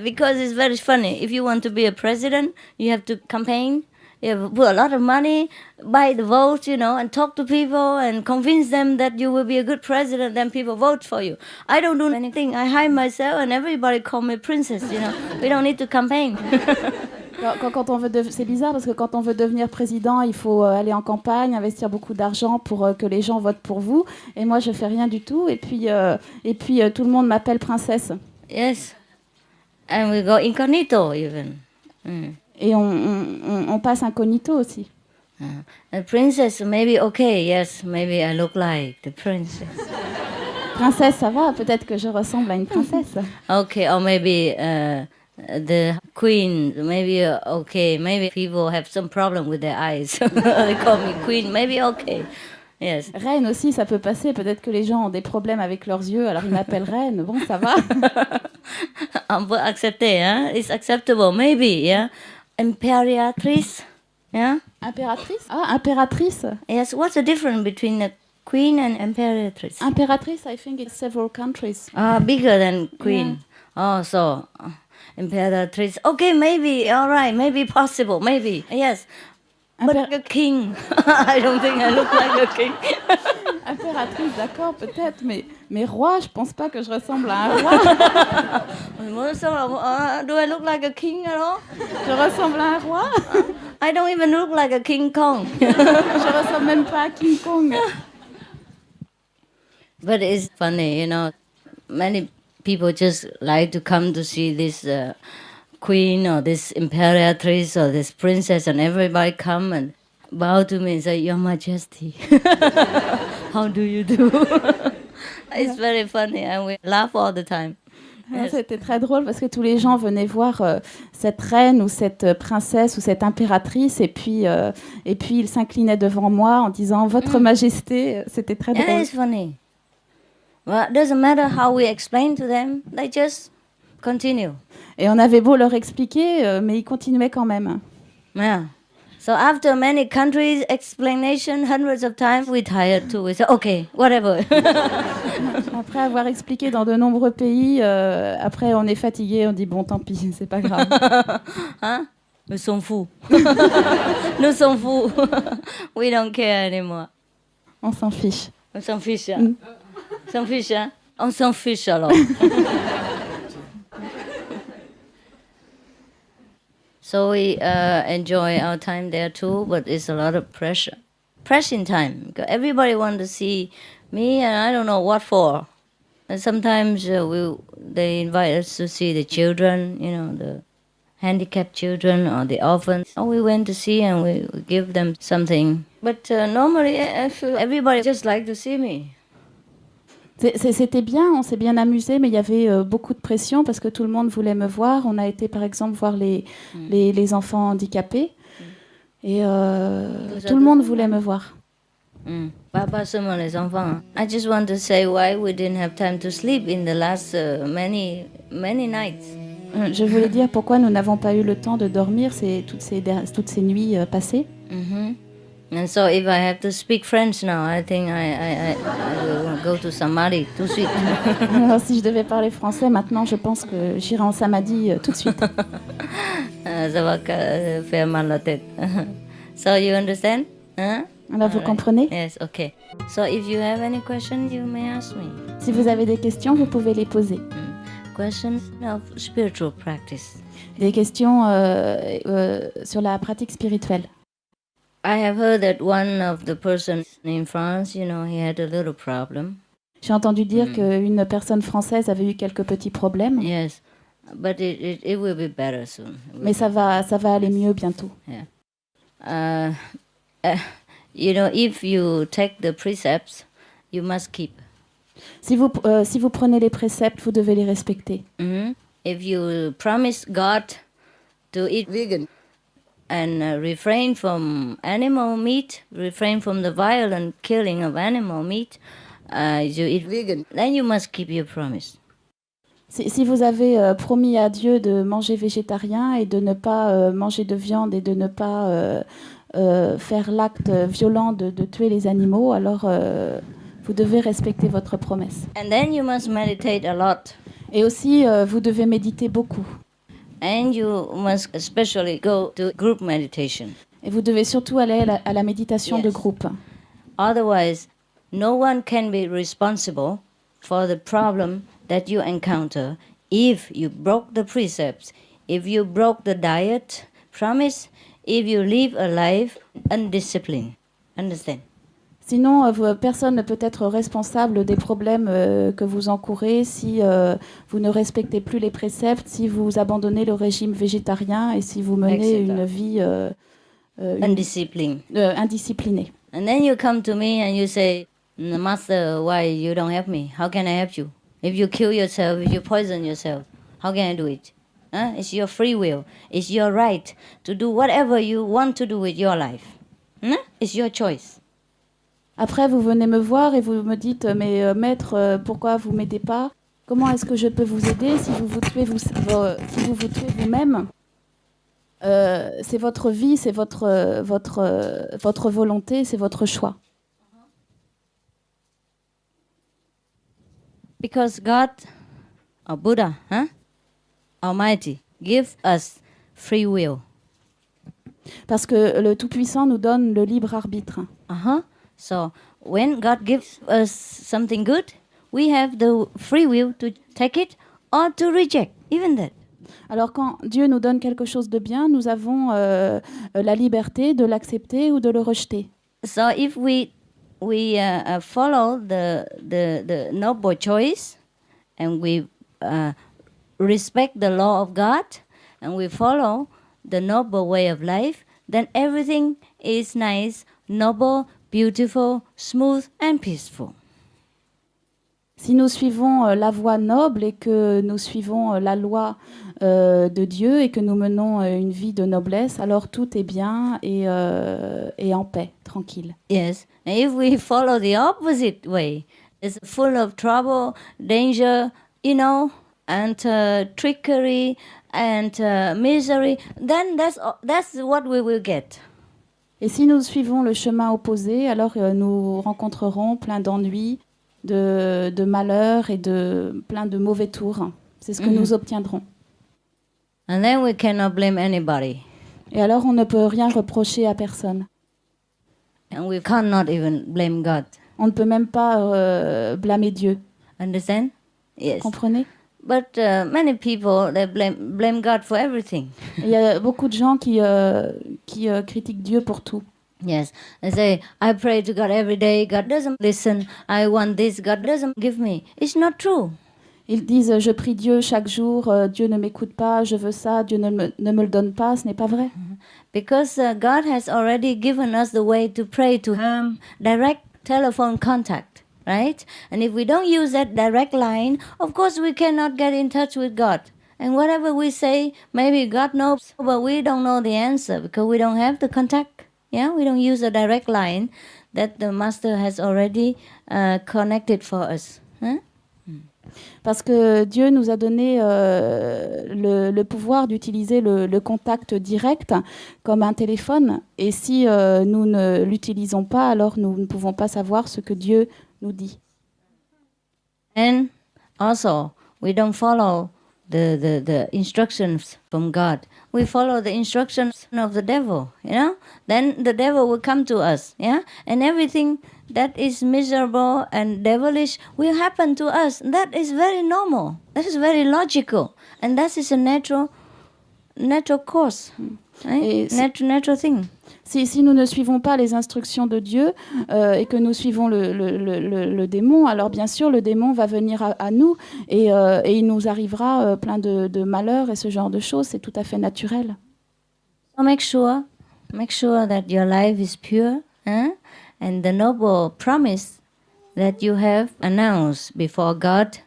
Because it's very funny. If you want to be a president, you have to campaign. You have to put a lot of money, buy the votes, and talk to people and convince them that you will be a good president, then people vote for you. I don't do anything. I hide myself and everybody call me princess, We don't need to campaign. Quand on veut c'est bizarre parce que quand on veut devenir président, il faut aller en campagne, investir beaucoup d'argent pour que les gens votent pour vous. Et moi, je fais rien du tout. Et puis tout le monde m'appelle princesse. Yes. And we go incognito even. Et on passe incognito aussi. A princess, maybe okay, yes, maybe I look like the princess. Princesse, ça va, peut-être que je ressemble à une princesse. Okay, or maybe the queen, maybe okay, maybe people have some problem with their eyes. They call me queen, maybe okay. Yes. Reine aussi, ça peut passer. Peut-être que les gens ont des problèmes avec leurs yeux, alors ils m'appellent reine. Bon, ça va. On peut accepter, It's acceptable, maybe, yeah. Imperatrice, yeah. Impératrice? Ah, impératrice. Yes. What's the difference between a queen and imperatrice? Impératrice, I think it's several countries. Bigger than queen. Yeah. Oh, so imperatrice. Okay, maybe. All right, maybe possible. Maybe. Yes. But a king. I don't think I look like a king. Impératrice, d'accord, peut-être, mais roi, je pense pas que je ressemble à un roi. Do I look like a king at all? Je ressemble à un roi? I don't even look like a King Kong. Je ressemble même pas à King Kong. But it's funny, many people just like to come to see this queen or this imperatrice or this princess, and everybody come and bow to me and say, Your Majesty. How do you do? It's very funny and we laugh all the time. Yes. C'était très drôle parce que tous les gens venaient voir cette reine ou cette princesse ou cette impératrice, et puis ils s'inclinaient devant moi en disant Votre Majesté. C'était très drôle. Yeah, it's funny. Well, it doesn't matter how we explain to them, they just continue. Et on avait beau leur expliquer, mais ils continuaient quand même. Yeah. So after many countries explanation, hundreds of times, we tired too. We say, okay, whatever. Après avoir expliqué dans de nombreux pays, après on est fatigué, on dit bon, tant pis, c'est pas grave. Huh? Nous sommes fous. Nous sommes fous. We don't care anymore. On s'en fiche. On s'en fiche. On s'en fiche, hein? On s'en fiche alors. So we enjoy our time there too, but it's a lot of pressure. Pressing time. Because everybody wants to see me, and I don't know what for. And sometimes they invite us to see the children, the handicapped children or the orphans. So we went to see and we give them something. But normally, I feel everybody just like to see me. C'était bien, on s'est bien amusé, mais il y avait beaucoup de pression parce que tout le monde voulait me voir. On a été par exemple voir les enfants handicapés et tout le monde voulait me voir. Pas seulement les enfants. I just want to say why we didn't have time to sleep in the last many nights. Je voulais dire pourquoi nous n'avons pas eu le temps de dormir toutes ces nuits passées. And so if I have to speak French now, I think I will go to Samadhi tout de suite. Alors, si je devais parler français maintenant, je pense que j'irai en Samadhi tout de suite. Ça va faire mal la tête. So you understand? Huh? Alors vous comprenez? Yes, okay. So if you have any questions, you may ask me. Si vous avez des questions, vous pouvez les poser. Questions of spiritual practice. Des questions sur la pratique spirituelle. I have heard that one of the persons in France, he had a little problem. J'ai entendu dire qu'une personne française avait eu quelques petits problèmes. Yes, but it will be better soon. Mais ça va aller mieux bientôt. Yeah. If you take the precepts, you must keep. Si vous prenez les préceptes, vous devez les respecter. If you promise God to eat vegan and refrain from animal meat, refrain from the violent killing of animal meat, you eat vegan, then you must keep your promise. Si vous avez promis à Dieu de manger végétarien et de ne pas manger de viande et de ne pas faire l'acte violent de tuer les animaux, alors vous devez respecter votre promesse. And then you must meditate a lot. Et aussi, vous devez méditer beaucoup. And you must especially go to group meditation. Et vous devez surtout aller à la méditation de groupe. Otherwise, no one can be responsible for the problem that you encounter if you broke the precepts, if you broke the diet promise, if you live a life undisciplined. Understand? Sinon, personne ne peut être responsable des problèmes que vous encourez si vous ne respectez plus les préceptes, si vous abandonnez le régime végétarien et si vous menez une vie indisciplinée. And then you come to me and you say, Master, why you don't help me? How can I help you? If you kill yourself, if you poison yourself, how can I do it? It's your free will. It's your right to do whatever you want to do with your life. It's your choice. Après, vous venez me voir et vous me dites, mais maître, pourquoi vous m'aidez pas? Comment est-ce que je peux vous aider si vous vous tuez vous-même? C'est votre vie, c'est votre volonté, c'est votre choix. Because God, or Buddha, Almighty, gives us free will. Parce que le Tout-Puissant nous donne le libre arbitre. So when God gives us something good, we have the free will to take it or to reject, even that. Alors quand Dieu nous donne quelque chose de bien, nous avons la liberté de l'accepter ou de le rejeter. So if we follow the noble choice and we respect the law of God and we follow the noble way of life, then everything is nice, noble, beautiful, smooth and peaceful. Si nous suivons la voie noble et que nous suivons la loi de Dieu et que nous menons une vie de noblesse, alors tout est bien et en paix, tranquille. Yes, and if we follow the opposite way, it's full of trouble, danger, and trickery and misery, then that's what we will get. Et si nous suivons le chemin opposé, alors nous rencontrerons plein d'ennuis, de malheurs et de plein de mauvais tours. C'est ce que nous obtiendrons. And then we cannot blame anybody. Et alors on ne peut rien reprocher à personne. And we cannot even blame God. On ne peut même pas blâmer Dieu. Understand? Yes. Comprenez? But many people, they blame God for everything. Il y a beaucoup de gens qui critiquent Dieu pour tout. Yes, they say, I pray to God every day, God doesn't listen, I want this, God doesn't give me. It's not true. Ils disent, je prie Dieu chaque jour, Dieu ne m'écoute pas, je veux ça, Dieu ne me le donne pas, ce n'est pas vrai. Because God has already given us the way to pray to Him, direct telephone contact, right? And if we don't use that direct line, of course we cannot get in touch with God. And whatever we say, maybe God knows, but we don't know the answer because we don't have the contact. Yeah, we don't use a direct line that the Master has already connected for us. Huh? Parce que Dieu nous a donné le pouvoir d'utiliser le contact direct comme un téléphone. Et si nous ne l'utilisons pas, alors nous ne pouvons pas savoir ce que Dieu nous dit. And also, we don't follow the instructions from God. We follow the instructions of the devil, you know? Then the devil will come to us, yeah? And everything that is miserable and devilish will happen to us. That is very normal. That is very logical. And that is a natural course, right? Natural thing. Si nous ne suivons pas les instructions de Dieu et que nous suivons le démon, alors bien sûr, le démon va venir à nous et il nous arrivera plein de malheurs et ce genre de choses. C'est tout à fait naturel. So make sure that your life is pure, and the noble promise that you have announced before God,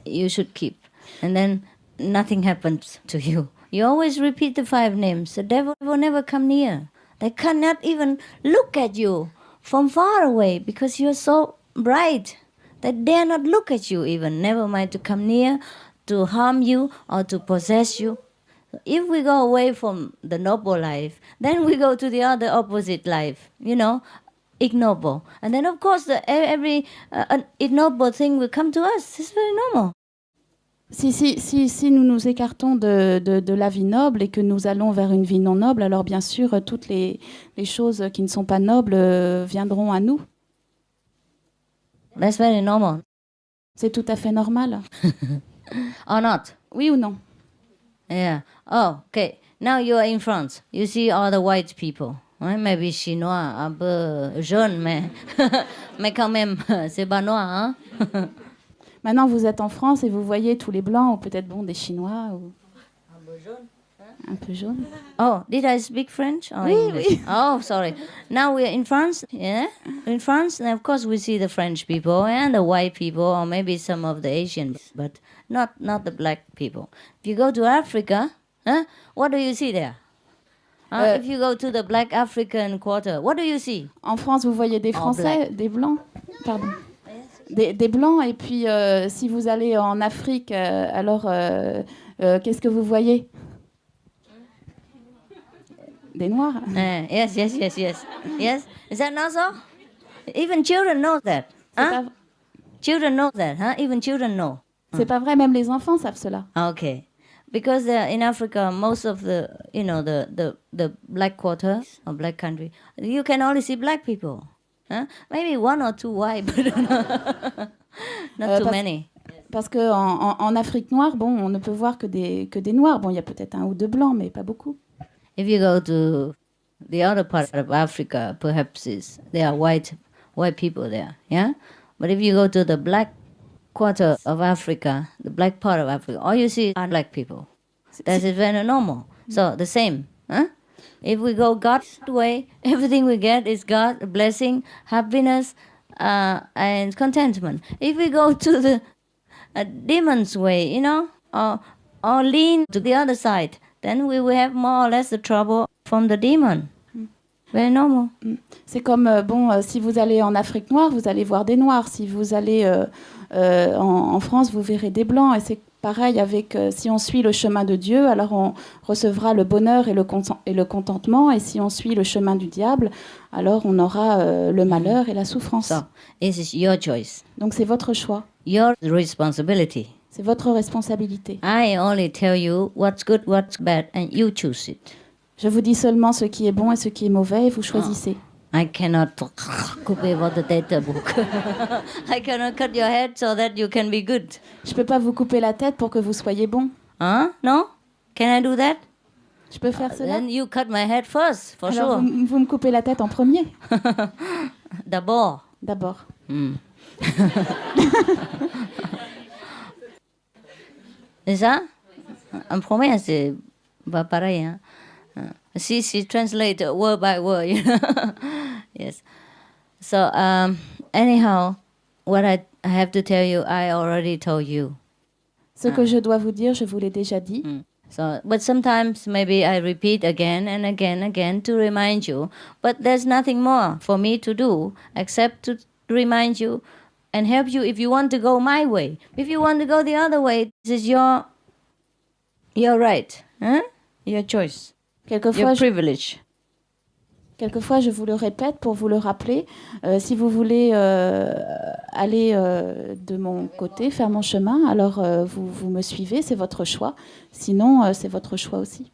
you should keep. And then nothing happens to you. You always repeat the 5 names. The devil will never come near. They cannot even look at you from far away because you're so bright. They dare not look at you even, never mind to come near, to harm you or to possess you. If we go away from the noble life, then we go to the other opposite life, you know, ignoble. And then, of course, every ignoble thing will come to us. It's very normal. Si nous nous écartons de la vie noble et que nous allons vers une vie non noble, alors bien sûr, toutes les choses qui ne sont pas nobles viendront à nous. That's very normal. C'est tout à fait normal. Or not? Oui ou non? Yeah. Oh, okay. Now you are in France. You see all the white people. Ouais, maybe chinois, un peu jaune, mais quand même, c'est pas noir, hein? Maintenant, vous êtes en France et vous voyez tous les blancs, ou peut-être des Chinois. Ou... Un peu jaune. Un peu jaune. Oh, did I speak French or oui, English? Oui. Oh, sorry. Now we're in France, yeah? In France, and of course we see the French people and the white people, or maybe some of the Asians, but not the black people. If you go to Africa, what do you see there? If you go to the black African quarter, what do you see? En France, vous voyez des Français, des blancs. Pardon. Des blancs, et puis si vous allez en Afrique, alors qu'est-ce que vous voyez? Des noirs. Yes. Yes, is that not so? Even children know that. Huh? Children know that, huh? Even children know. C'est pas vrai, même les enfants savent cela. Okay. Because in Africa, most of the black quarters or black country, you can only see black people. Huh? Maybe 1 or 2 white, but not too many. Parce qu'en Afrique noire, on ne peut voir que des noirs. Bon, il y a peut-être 1 ou 2 blancs, mais pas beaucoup. If you go to the other part of Africa, perhaps there are white people there, yeah? But if you go to the black quarter of Africa, the black part of Africa, all you see are black people. That is very normal. So the same, huh? If we go God's way, everything we get is God, blessing, happiness, and contentment. If we go to the demon's way, you know, or lean to the other side, then we will have more or less the trouble from the demon. Very normal. C'est comme, si vous allez en Afrique noire, vous allez voir des noirs. Si vous allez en France, vous verrez des blancs. Et c'est pareil avec, si on suit le chemin de Dieu, alors on recevra le bonheur et le contentement. Et si on suit le chemin du diable, alors on aura le malheur et la souffrance. So, this is your choice. Donc c'est votre choix. Your responsibility. C'est votre responsabilité. I only tell you what's good, what's bad, and you choose it. Je vous dis seulement ce qui est bon et ce qui est mauvais et vous choisissez. I cannot copy about the data book. I cannot cut your head so that you can be good. Je peux pas vous couper la tête pour que vous soyez bon. Huh? No? Can I do that? Je peux faire cela? Then you cut my head first, for Alors, sure. vous me coupez la tête en premier. D'abord. D'abord. C'est ça? En premier, c'est pas pareil. Hein? She translate word by word. You know? Yes. So anyhow, what I have to tell you, I already told you. Ce que je dois vous dire, je vous l'ai déjà dit. So, but sometimes maybe I repeat again and again to remind you. But there's nothing more for me to do except to remind you and help you if you want to go my way. If you want to go the other way, this is your right, huh? Your choice, your privilege. Quelquefois, je vous le répète pour vous le rappeler. Si vous voulez aller de mon côté, faire mon chemin, alors vous me suivez, c'est votre choix. Sinon, c'est votre choix aussi.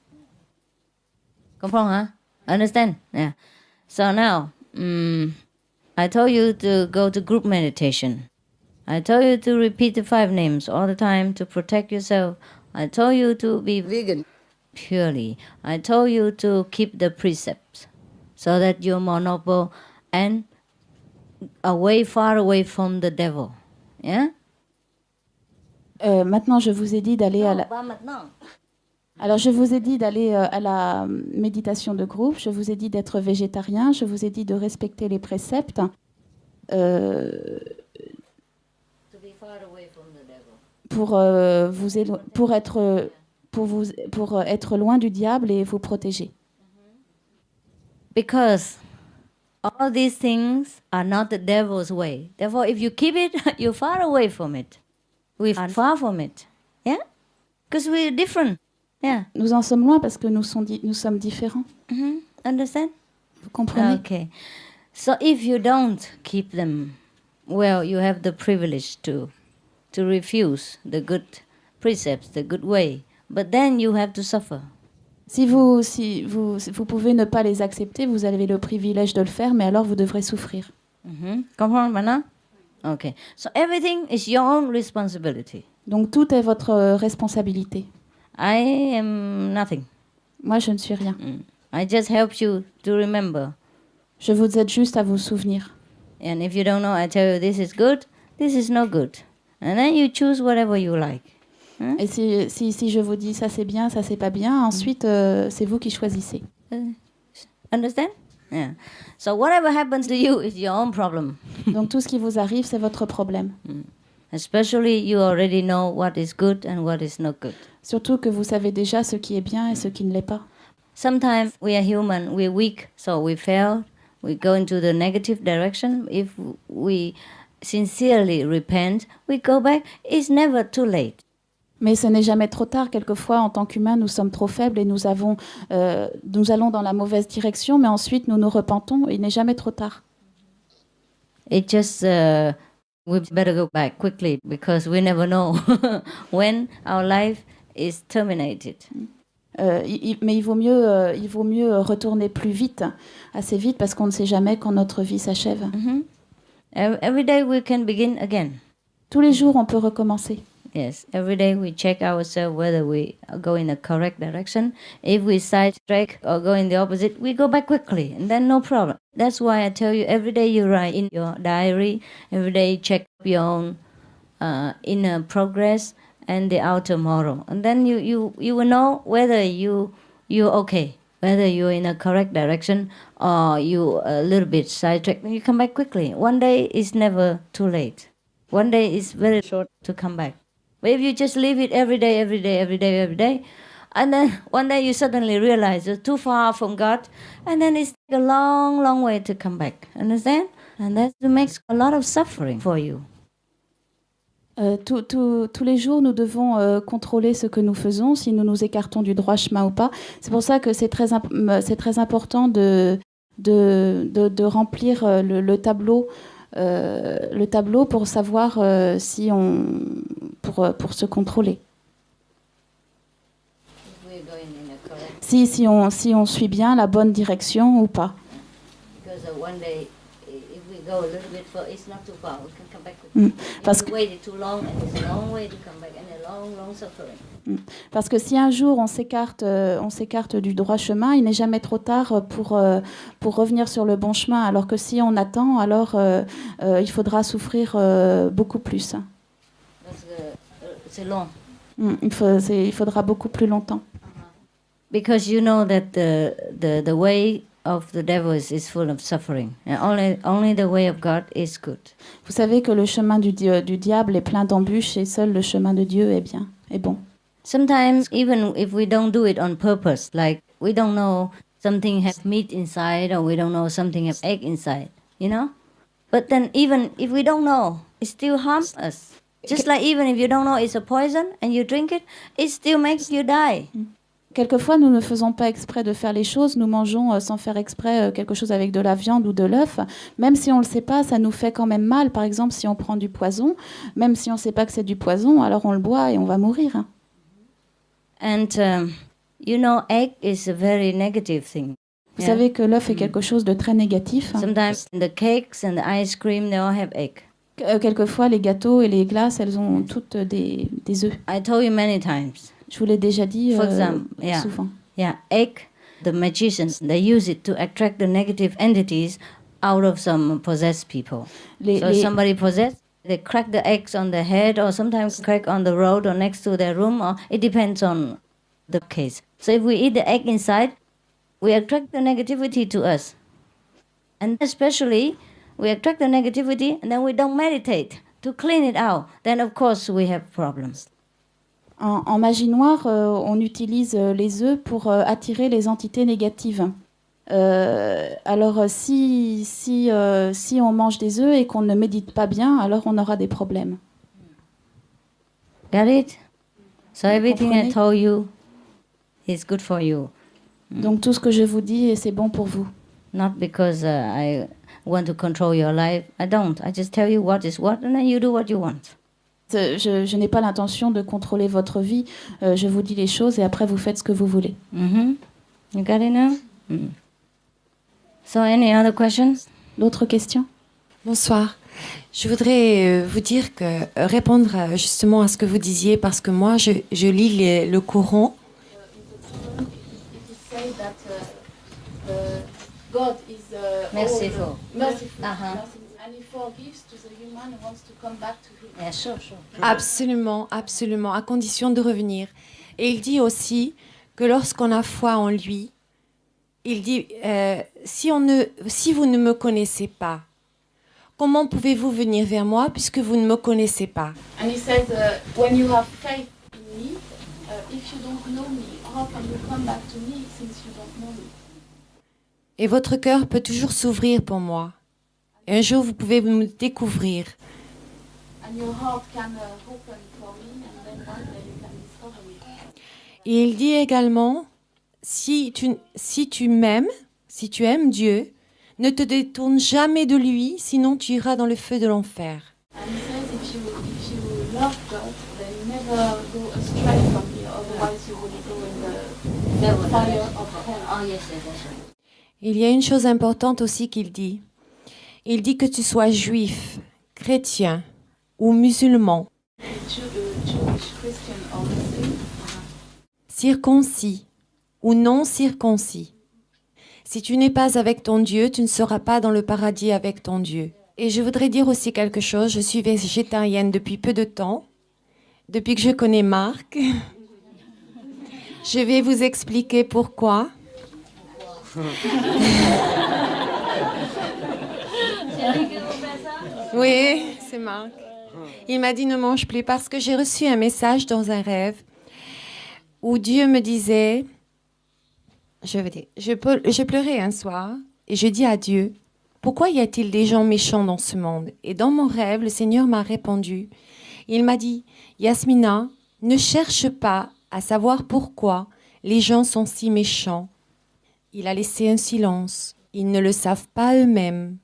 Comprends, hein? Understand? Yeah. So now, I told you to go to group meditation. I told you to repeat the 5 names all the time to protect yourself. I told you to be vegan purely. I told you to keep the precepts so that you're more noble and far away from the devil. Yeah? Maintenant, je vous ai dit d'aller à la... Pas maintenant. Alors, je vous ai dit d'aller à la méditation de groupe, je vous ai dit d'être végétarien, je vous ai dit de respecter les préceptes. Pour être loin du diable et vous protéger. Because all these things are not the devil's way. Therefore, if you keep it, you're far away from it. We are far from it. Yeah? Because we're different. Yeah. Nous en sommes loin parce que nous sommes différents. Understand? Vous comprenez? Okay. So if you don't keep them, well, you have the privilege to refuse the good precepts, the good way. But then you have to suffer. Si vous pouvez ne pas les accepter, vous avez le privilège de le faire, mais alors vous devrez souffrir. Comprends maintenant? Okay. So everything is your own responsibility. Donc tout est votre responsabilité. I am nothing. Moi, je ne suis rien. I just help you to remember. Je vous aide juste à vous souvenir. And if you don't know, I tell you this is good, this is not good. And then you choose whatever you like. Et si je vous dis ça c'est bien, ça c'est pas bien, ensuite c'est vous qui choisissez. Understand? Yeah. So whatever happens to you is your own problem. Donc tout ce qui vous arrive, c'est votre problème. Especially you already know what is good and what is not good. Surtout que vous savez déjà ce qui est bien et ce qui ne l'est pas. Sometimes we are human, we're weak, so we fail. We go into the negative direction. If we sincerely repent, we go back. It's never too late. Mais ce n'est jamais trop tard. Quelquefois, en tant qu'humains, nous sommes trop faibles et nous allons dans la mauvaise direction, mais ensuite nous nous repentons. Il n'est jamais trop tard. It just we better go back quickly because we never know when our life is terminated. Mais il vaut mieux retourner plus vite, assez vite, parce qu'on ne sait jamais quand notre vie s'achève. Every day we can begin again. Tous les jours, on peut recommencer. Yes, every day we check ourselves whether we go in the correct direction. If we sidetrack or go in the opposite, we go back quickly, and then no problem. That's why I tell you every day you write in your diary, every day you check your own inner progress and the outer moral, and then you will know whether you're okay, whether you're in a correct direction or you a little bit sidetracked. And you come back quickly. One day is never too late. One day is very short to come back. But if you just leave it every day, and then one day you suddenly realize you're too far from God, and then it's a long, long way to come back. Understand? And that makes a lot of suffering for you. Tous les jours, nous devons contrôler ce que nous faisons, si nous nous écartons du droit chemin ou pas. C'est pour ça que c'est très important de remplir le tableau pour savoir pour se contrôler. si on suit bien la bonne direction ou pas. Because one day, if we go a little bit far, it's not too far. We can come back. If we waited too long, and it's a long way to come back, and a long, long suffering. Parce que si un jour on s'écarte du droit chemin, il n'est jamais trop tard pour revenir sur le bon chemin. Alors que si on attend, alors il faudra souffrir beaucoup plus. Parce que c'est long. Il faudra beaucoup plus longtemps. Because you know that the way of the devil is full of suffering, and only the way of God is good. Vous savez que le chemin du diable est plein d'embûches et seul le chemin de Dieu est bien, est bon. Sometimes, even if we don't do it on purpose, like we don't know something has meat inside, or we don't know something has egg inside, you know? But then even if we don't know, it still harms us. Just like even if you don't know it's a poison and you drink it, it still makes you die. Quelquefois, nous ne faisons pas exprès de faire les choses. Nous mangeons sans faire exprès quelque chose avec de la viande ou de l'œuf. Même si on ne le sait pas, ça nous fait quand même mal. Par exemple, si on prend du poison, même si on ne sait pas que c'est du poison, alors on le boit et on va mourir. And you know, egg is a very negative thing. Vous savez que l'œuf est quelque chose de très négatif. Sometimes the cakes and the ice cream, they all have egg. Quelquefois, les gâteaux et les glaces, elles ont toutes des œufs. I told you many times. Je vous l'ai déjà dit souvent. Yeah, egg, the magicians, they use it to attract the negative entities out of some possessed people. So somebody possessed, they crack the eggs on their head, or sometimes crack on the road or next to their room, or it depends on the case. So if we eat the egg inside, we attract the negativity to us. And especially, we attract the negativity and then we don't meditate to clean it out. Then of course we have problems. En magie noire, on utilise les œufs pour attirer les entités négatives. Alors si on mange des œufs et qu'on ne médite pas bien, alors on aura des problèmes. Got it? So everything I told you is good for you. Donc tout ce que je vous dis, c'est bon pour vous. Not because I want to control your life. I don't. I just tell you what is what, and then you do what you want. Je n'ai pas l'intention de contrôler votre vie. Je vous dis les choses et après vous faites ce que vous voulez. You got it now? So any other questions? D'autres questions? Bonsoir. Je voudrais vous dire que répondre justement à ce que vous disiez, parce que moi je lis le Coran. God is merciful. And he forgives to the human who wants to come back to him. Yeah, sure. Absolument, absolument, à condition de revenir. Et il dit aussi que lorsqu'on a foi en lui, il dit si vous ne me connaissez pas, comment pouvez-vous venir vers moi puisque vous ne me connaissez pas? And he says, when you have faith in me, if you don't know me, how can you come back to me since you don't know me? Et votre cœur peut toujours s'ouvrir pour moi. Et un jour, vous pouvez me découvrir. And your heart can open for me, and then one day you can discover me. Et il dit également, si tu m'aimes, si tu aimes Dieu, ne te détourne jamais de lui, sinon tu iras dans le feu de l'enfer. And he says, if you love God, then never go astray from me, otherwise you will go in the fire of hell. Oh yes, that's right. Il y a une chose importante aussi qu'il dit. Il dit que tu sois juif, chrétien ou musulman, circoncis ou non circoncis. Si tu n'es pas avec ton Dieu, tu ne seras pas dans le paradis avec ton Dieu. Et je voudrais dire aussi quelque chose. Je suis végétarienne depuis peu de temps, depuis que je connais Marc. Je vais vous expliquer pourquoi. Oui, c'est Marc. Il m'a dit ne mange plus parce que j'ai reçu un message dans un rêve où Dieu me disait, je pleurais un soir et je dis à Dieu, pourquoi y a-t-il des gens méchants dans ce monde? Et dans mon rêve, le Seigneur m'a répondu. Il m'a dit, Yasmina, ne cherche pas à savoir pourquoi les gens sont si méchants. Il a laissé un silence. Ils ne le savent pas eux-mêmes.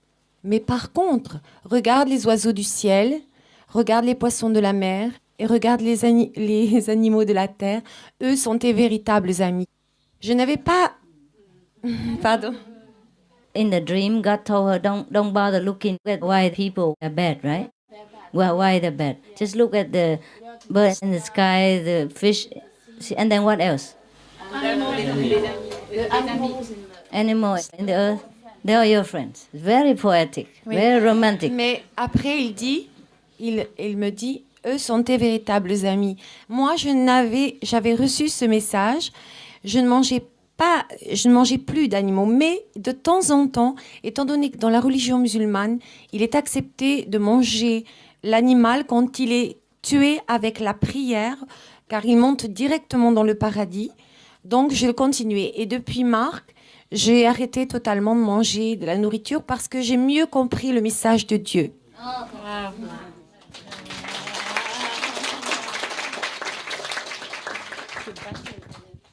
Mais par contre, regarde les oiseaux du ciel, regarde les poissons de la mer et regarde les animaux de la terre. Eux sont tes véritables amis. Je n'avais pas... Pardon. In the dream, God told her, don't bother looking at why people are bad, right? Well, why they're bad. Just look at the birds in the sky, the fish, and then what else? Animals in the earth. They are your friends. Very poetic, Oui. very romantic. Mais après, il me dit, eux sont tes véritables amis. Moi, j'avais reçu ce message. Je ne mangeais plus d'animaux, mais de temps en temps, étant donné que dans la religion musulmane, il est accepté de manger l'animal quand il est tué avec la prière, car il monte directement dans le paradis. Donc, je continuais. Et depuis Marc, j'ai arrêté totalement de manger de la nourriture parce que j'ai mieux compris le message de Dieu.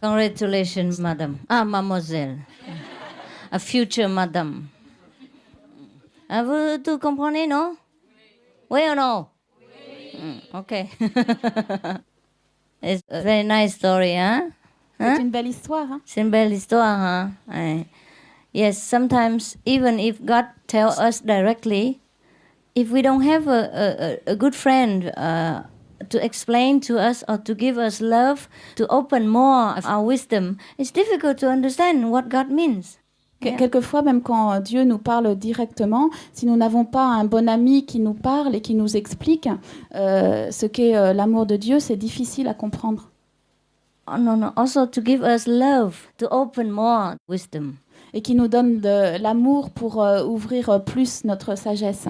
Congratulations, madam. Mademoiselle. A future madam. Vous tout comprenez, non? Oui ou non? Okay. It's a very nice story, hein? C'est une belle histoire, hein? C'est une belle histoire, hein? Yes, sometimes even if God tells us directly, if we don't have a good friend to explain to us or to give us love, to open more of our wisdom, it's difficult to understand what God means. Quelquefois, même quand Dieu nous parle directement, si nous n'avons pas un bon ami qui nous parle et qui nous explique ce qu'est l'amour de Dieu, c'est difficile à comprendre. Oh, no. Also to give us love, to open more wisdom. Et qui nous donne de l'amour pour ouvrir plus notre sagesse.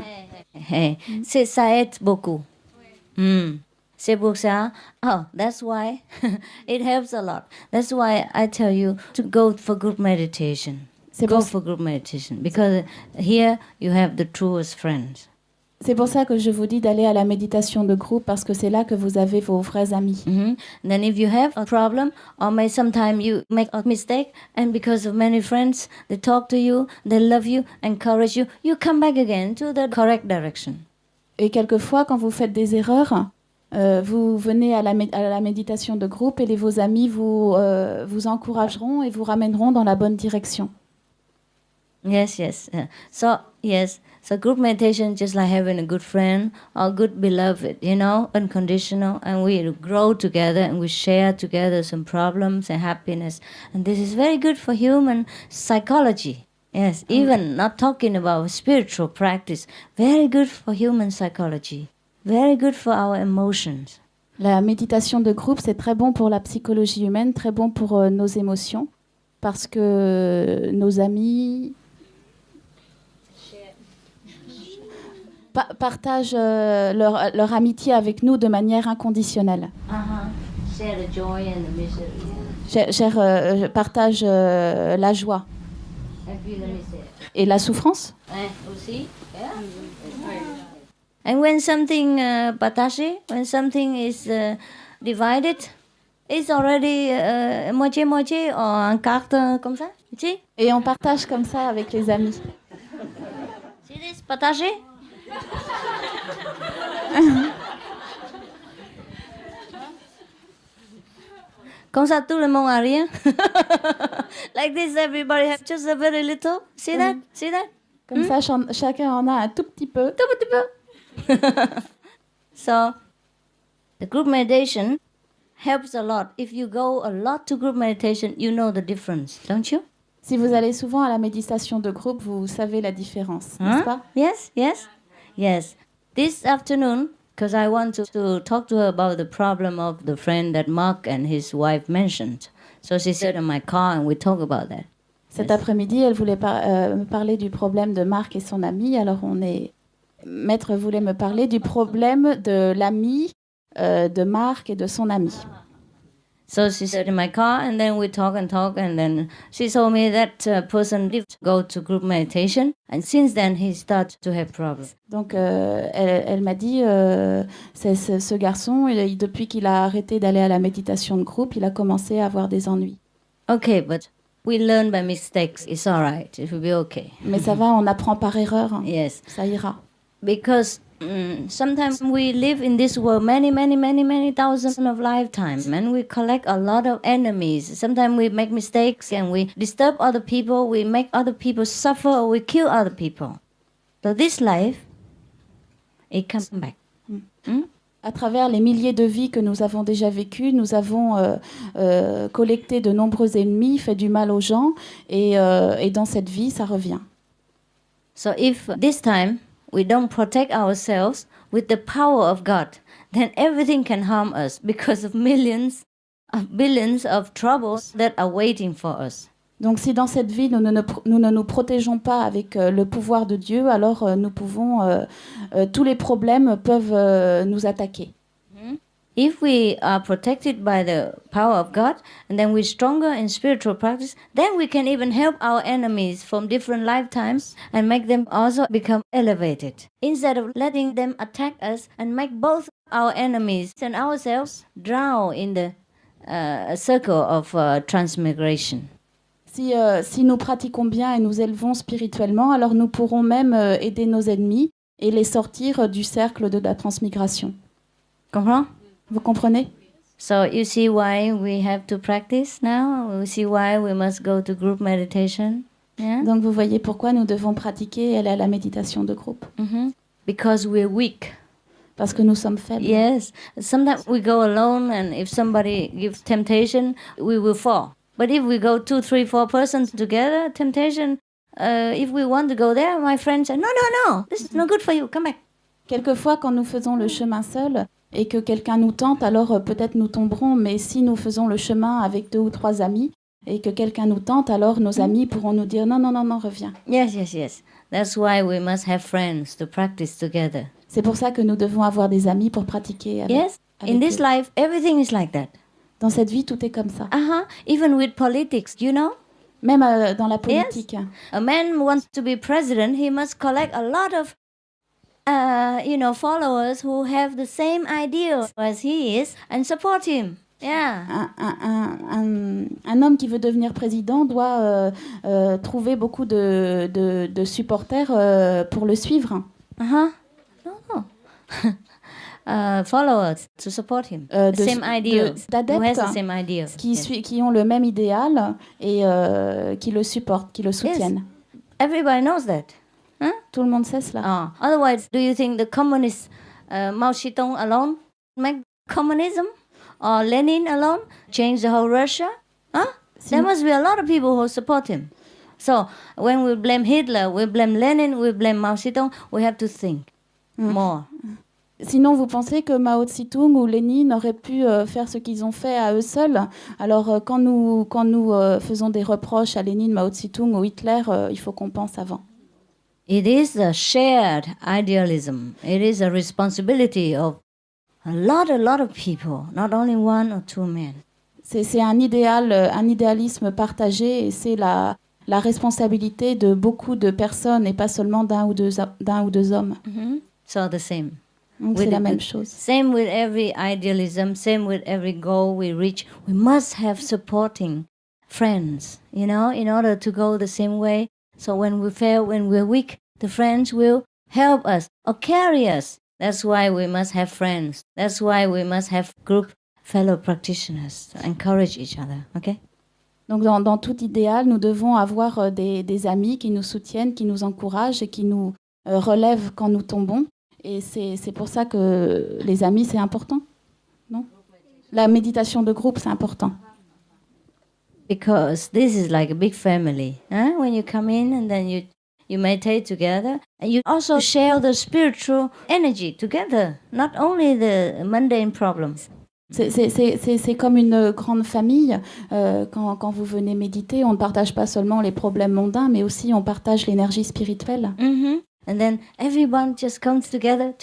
Ça aide beaucoup. C'est pour ça. Oh, that's why it helps a lot. That's why I tell you to go for group meditation. Go for group meditation because here you have the truest friends. C'est pour ça que je vous dis d'aller à la méditation de groupe parce que c'est là que vous avez vos vrais amis. Then if you have a problem or may sometime you make a mistake and because of many friends, they talk to you, they love you, encourage you, you come back again to the correct direction. Et quelquefois, quand vous faites des erreurs, vous venez à la méditation de groupe et vos amis vous encourageront et vous ramèneront dans la bonne direction. Yes. So group meditation just like having a good friend or good beloved, unconditional, and we grow together and we share together some problems and happiness. And this is very good for human psychology. Yes, even not talking about spiritual practice, very good for human psychology, very good for our emotions. La méditation de groupe, c'est très bon pour la psychologie humaine, très bon pour nos émotions, parce que nos amis partagent leur amitié avec nous de manière inconditionnelle. Share the joy and the misery. Partagent la joie. Et la souffrance. Aussi. Yeah. And when something partagé, when something is divided, it's already moitié-moitié ou en carte comme ça. Et on partage comme ça avec les amis. C'est partagé. Comme ça, tout le monde a rien. Like this, everybody has just a very little. See that? See that? Comme ça, chacun en a un tout petit peu. Tout petit peu. So, the group meditation helps a lot. If you go a lot to group meditation, you know the difference, don't you? Si vous allez souvent à la méditation de groupe, vous savez la différence, n'est-ce pas? Yes. This afternoon, because I want to talk to her about the problem of the friend that Mark and his wife mentioned. So she sat in my car and we talk about that. Cet après-midi, elle voulait me parler du problème de Marc et son ami. Alors Maître voulait me parler du problème de l'ami de Marc et de son ami. So she sat in my car and then we talk and then she told me that person did go to group meditation and since then he started to have problems. Donc elle m'a dit ce garçon, depuis qu'il a arrêté d'aller à la méditation de groupe, il a commencé à avoir des ennuis. Okay, but we learn by mistakes. It's all right. It will be okay. Mais ça va, on apprend par erreur. Yes. Ça ira. Because Sometimes we live in this world many thousands of lifetimes, and we collect a lot of enemies. Sometimes we make mistakes and we disturb other people, we make other people suffer, or we kill other people. So this life, it comes back. À travers les milliers de vies que nous avons déjà vécues, nous avons collecté de nombreux ennemis, fait du mal aux gens, et dans cette vie, ça revient. So if this time we don't protect ourselves with the power of God, then everything can harm us because of millions of billions of troubles that are waiting for us. Donc si dans cette vie, nous ne nous protégeons pas avec le pouvoir de Dieu, alors tous les problèmes peuvent nous attaquer. If we are protected by the power of God, and then we're stronger in spiritual practice, then we can even help our enemies from different lifetimes and make them also become elevated. Instead of letting them attack us and make both our enemies and ourselves drown in the circle of transmigration. Si nous pratiquons bien et nous élevons spirituellement, alors nous pourrons même aider nos ennemis et les sortir du cercle de la transmigration. Comprends? Vous comprenez? So you see why we have to practice now? You see why we must go to group meditation? Yeah? Donc vous voyez pourquoi nous devons pratiquer et aller à la méditation de groupe. Because we're weak. Parce que nous sommes faibles. Yes. Sometimes we go alone, and if somebody gives temptation, we will fall. But if we go 2, 3, 4 persons together, temptation, if we want to go there, my friend said, no, this is no good for you, come back. Quelquefois, quand nous faisons le chemin seul et que quelqu'un nous tente, alors peut-être nous tomberons, mais si nous faisons le chemin avec 2 ou 3 amis et que quelqu'un nous tente, alors nos amis pourront nous dire non, reviens. Yes. That's why we must have friends to practice together. C'est pour ça que nous devons avoir des amis pour pratiquer avec. Yes, in this life, everything is like that. Dans cette vie, tout est comme ça. Even with politics, you know? Même dans la politique. Yes. A man wants to be president, he must collect a lot of followers who have the same idea as he is and support him. Yeah. Un homme qui veut devenir président doit trouver beaucoup de supporters pour le suivre. No. Followers to support him. The same idea. Who has the same idea. Qui ont le même idéal et qui le supportent, qui le soutiennent. Yes. Everybody knows that. Huh? Tout le monde sait cela. Otherwise, do you think the communist Mao Zedong alone make communism? Or Lenin alone change the whole Russia? There must be a lot of people who support him. So when we blame Hitler, we blame Lenin, we blame Mao Zedong, we have to think more. Sinon, vous pensez que Mao Zedong ou Lénine auraient pu faire ce qu'ils ont fait à eux seuls? Alors, quand nous faisons des reproches à Lénine, Mao Zedong ou Hitler, il faut qu'on pense avant. It is a shared idealism. It is a responsibility of a lot of people, not only 1 or 2 men. C'est un idéalisme partagé, et c'est la responsabilité de beaucoup de personnes et pas seulement d'un ou deux hommes. So the same. Donc c'est la même chose. Same with every idealism, same with every goal we reach. We must have supporting friends, in order to go the same way. So when we fail, when we're weak, the friends will help us or carry us. That's why we must have friends. That's why we must have group fellow practitioners to encourage each other. Okay? Donc dans tout idéal, nous devons avoir des amis qui nous soutiennent, qui nous encouragent et qui nous relèvent quand nous tombons. Et c'est pour ça que les amis, c'est important, non? La méditation de groupe, c'est important. Because this is like a big family. When you come in and then you meditate together, and you also share the spiritual energy together, not only the mundane problems. C'est comme une grande famille. Quand vous venez méditer, on ne partage pas seulement les problèmes mondains, mais aussi on partage l'énergie spirituelle. And then everyone just comes together.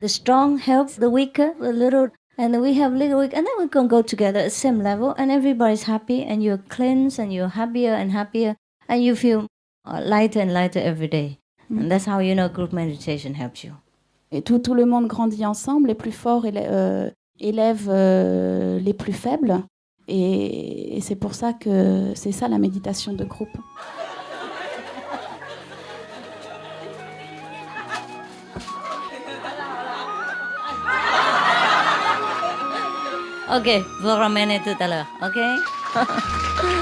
The strong helps the weaker, the little, and then we have little weak, and then we can go together at the same level, and everybody's happy, and you're cleansed, and you're happier and happier, and you feel lighter and lighter every day. And that's how group meditation helps you. Et tout le monde grandit ensemble, les plus forts élèvent les plus faibles, et c'est pour ça que c'est ça la méditation de groupe. Ok, vous ramenez tout à l'heure, ok?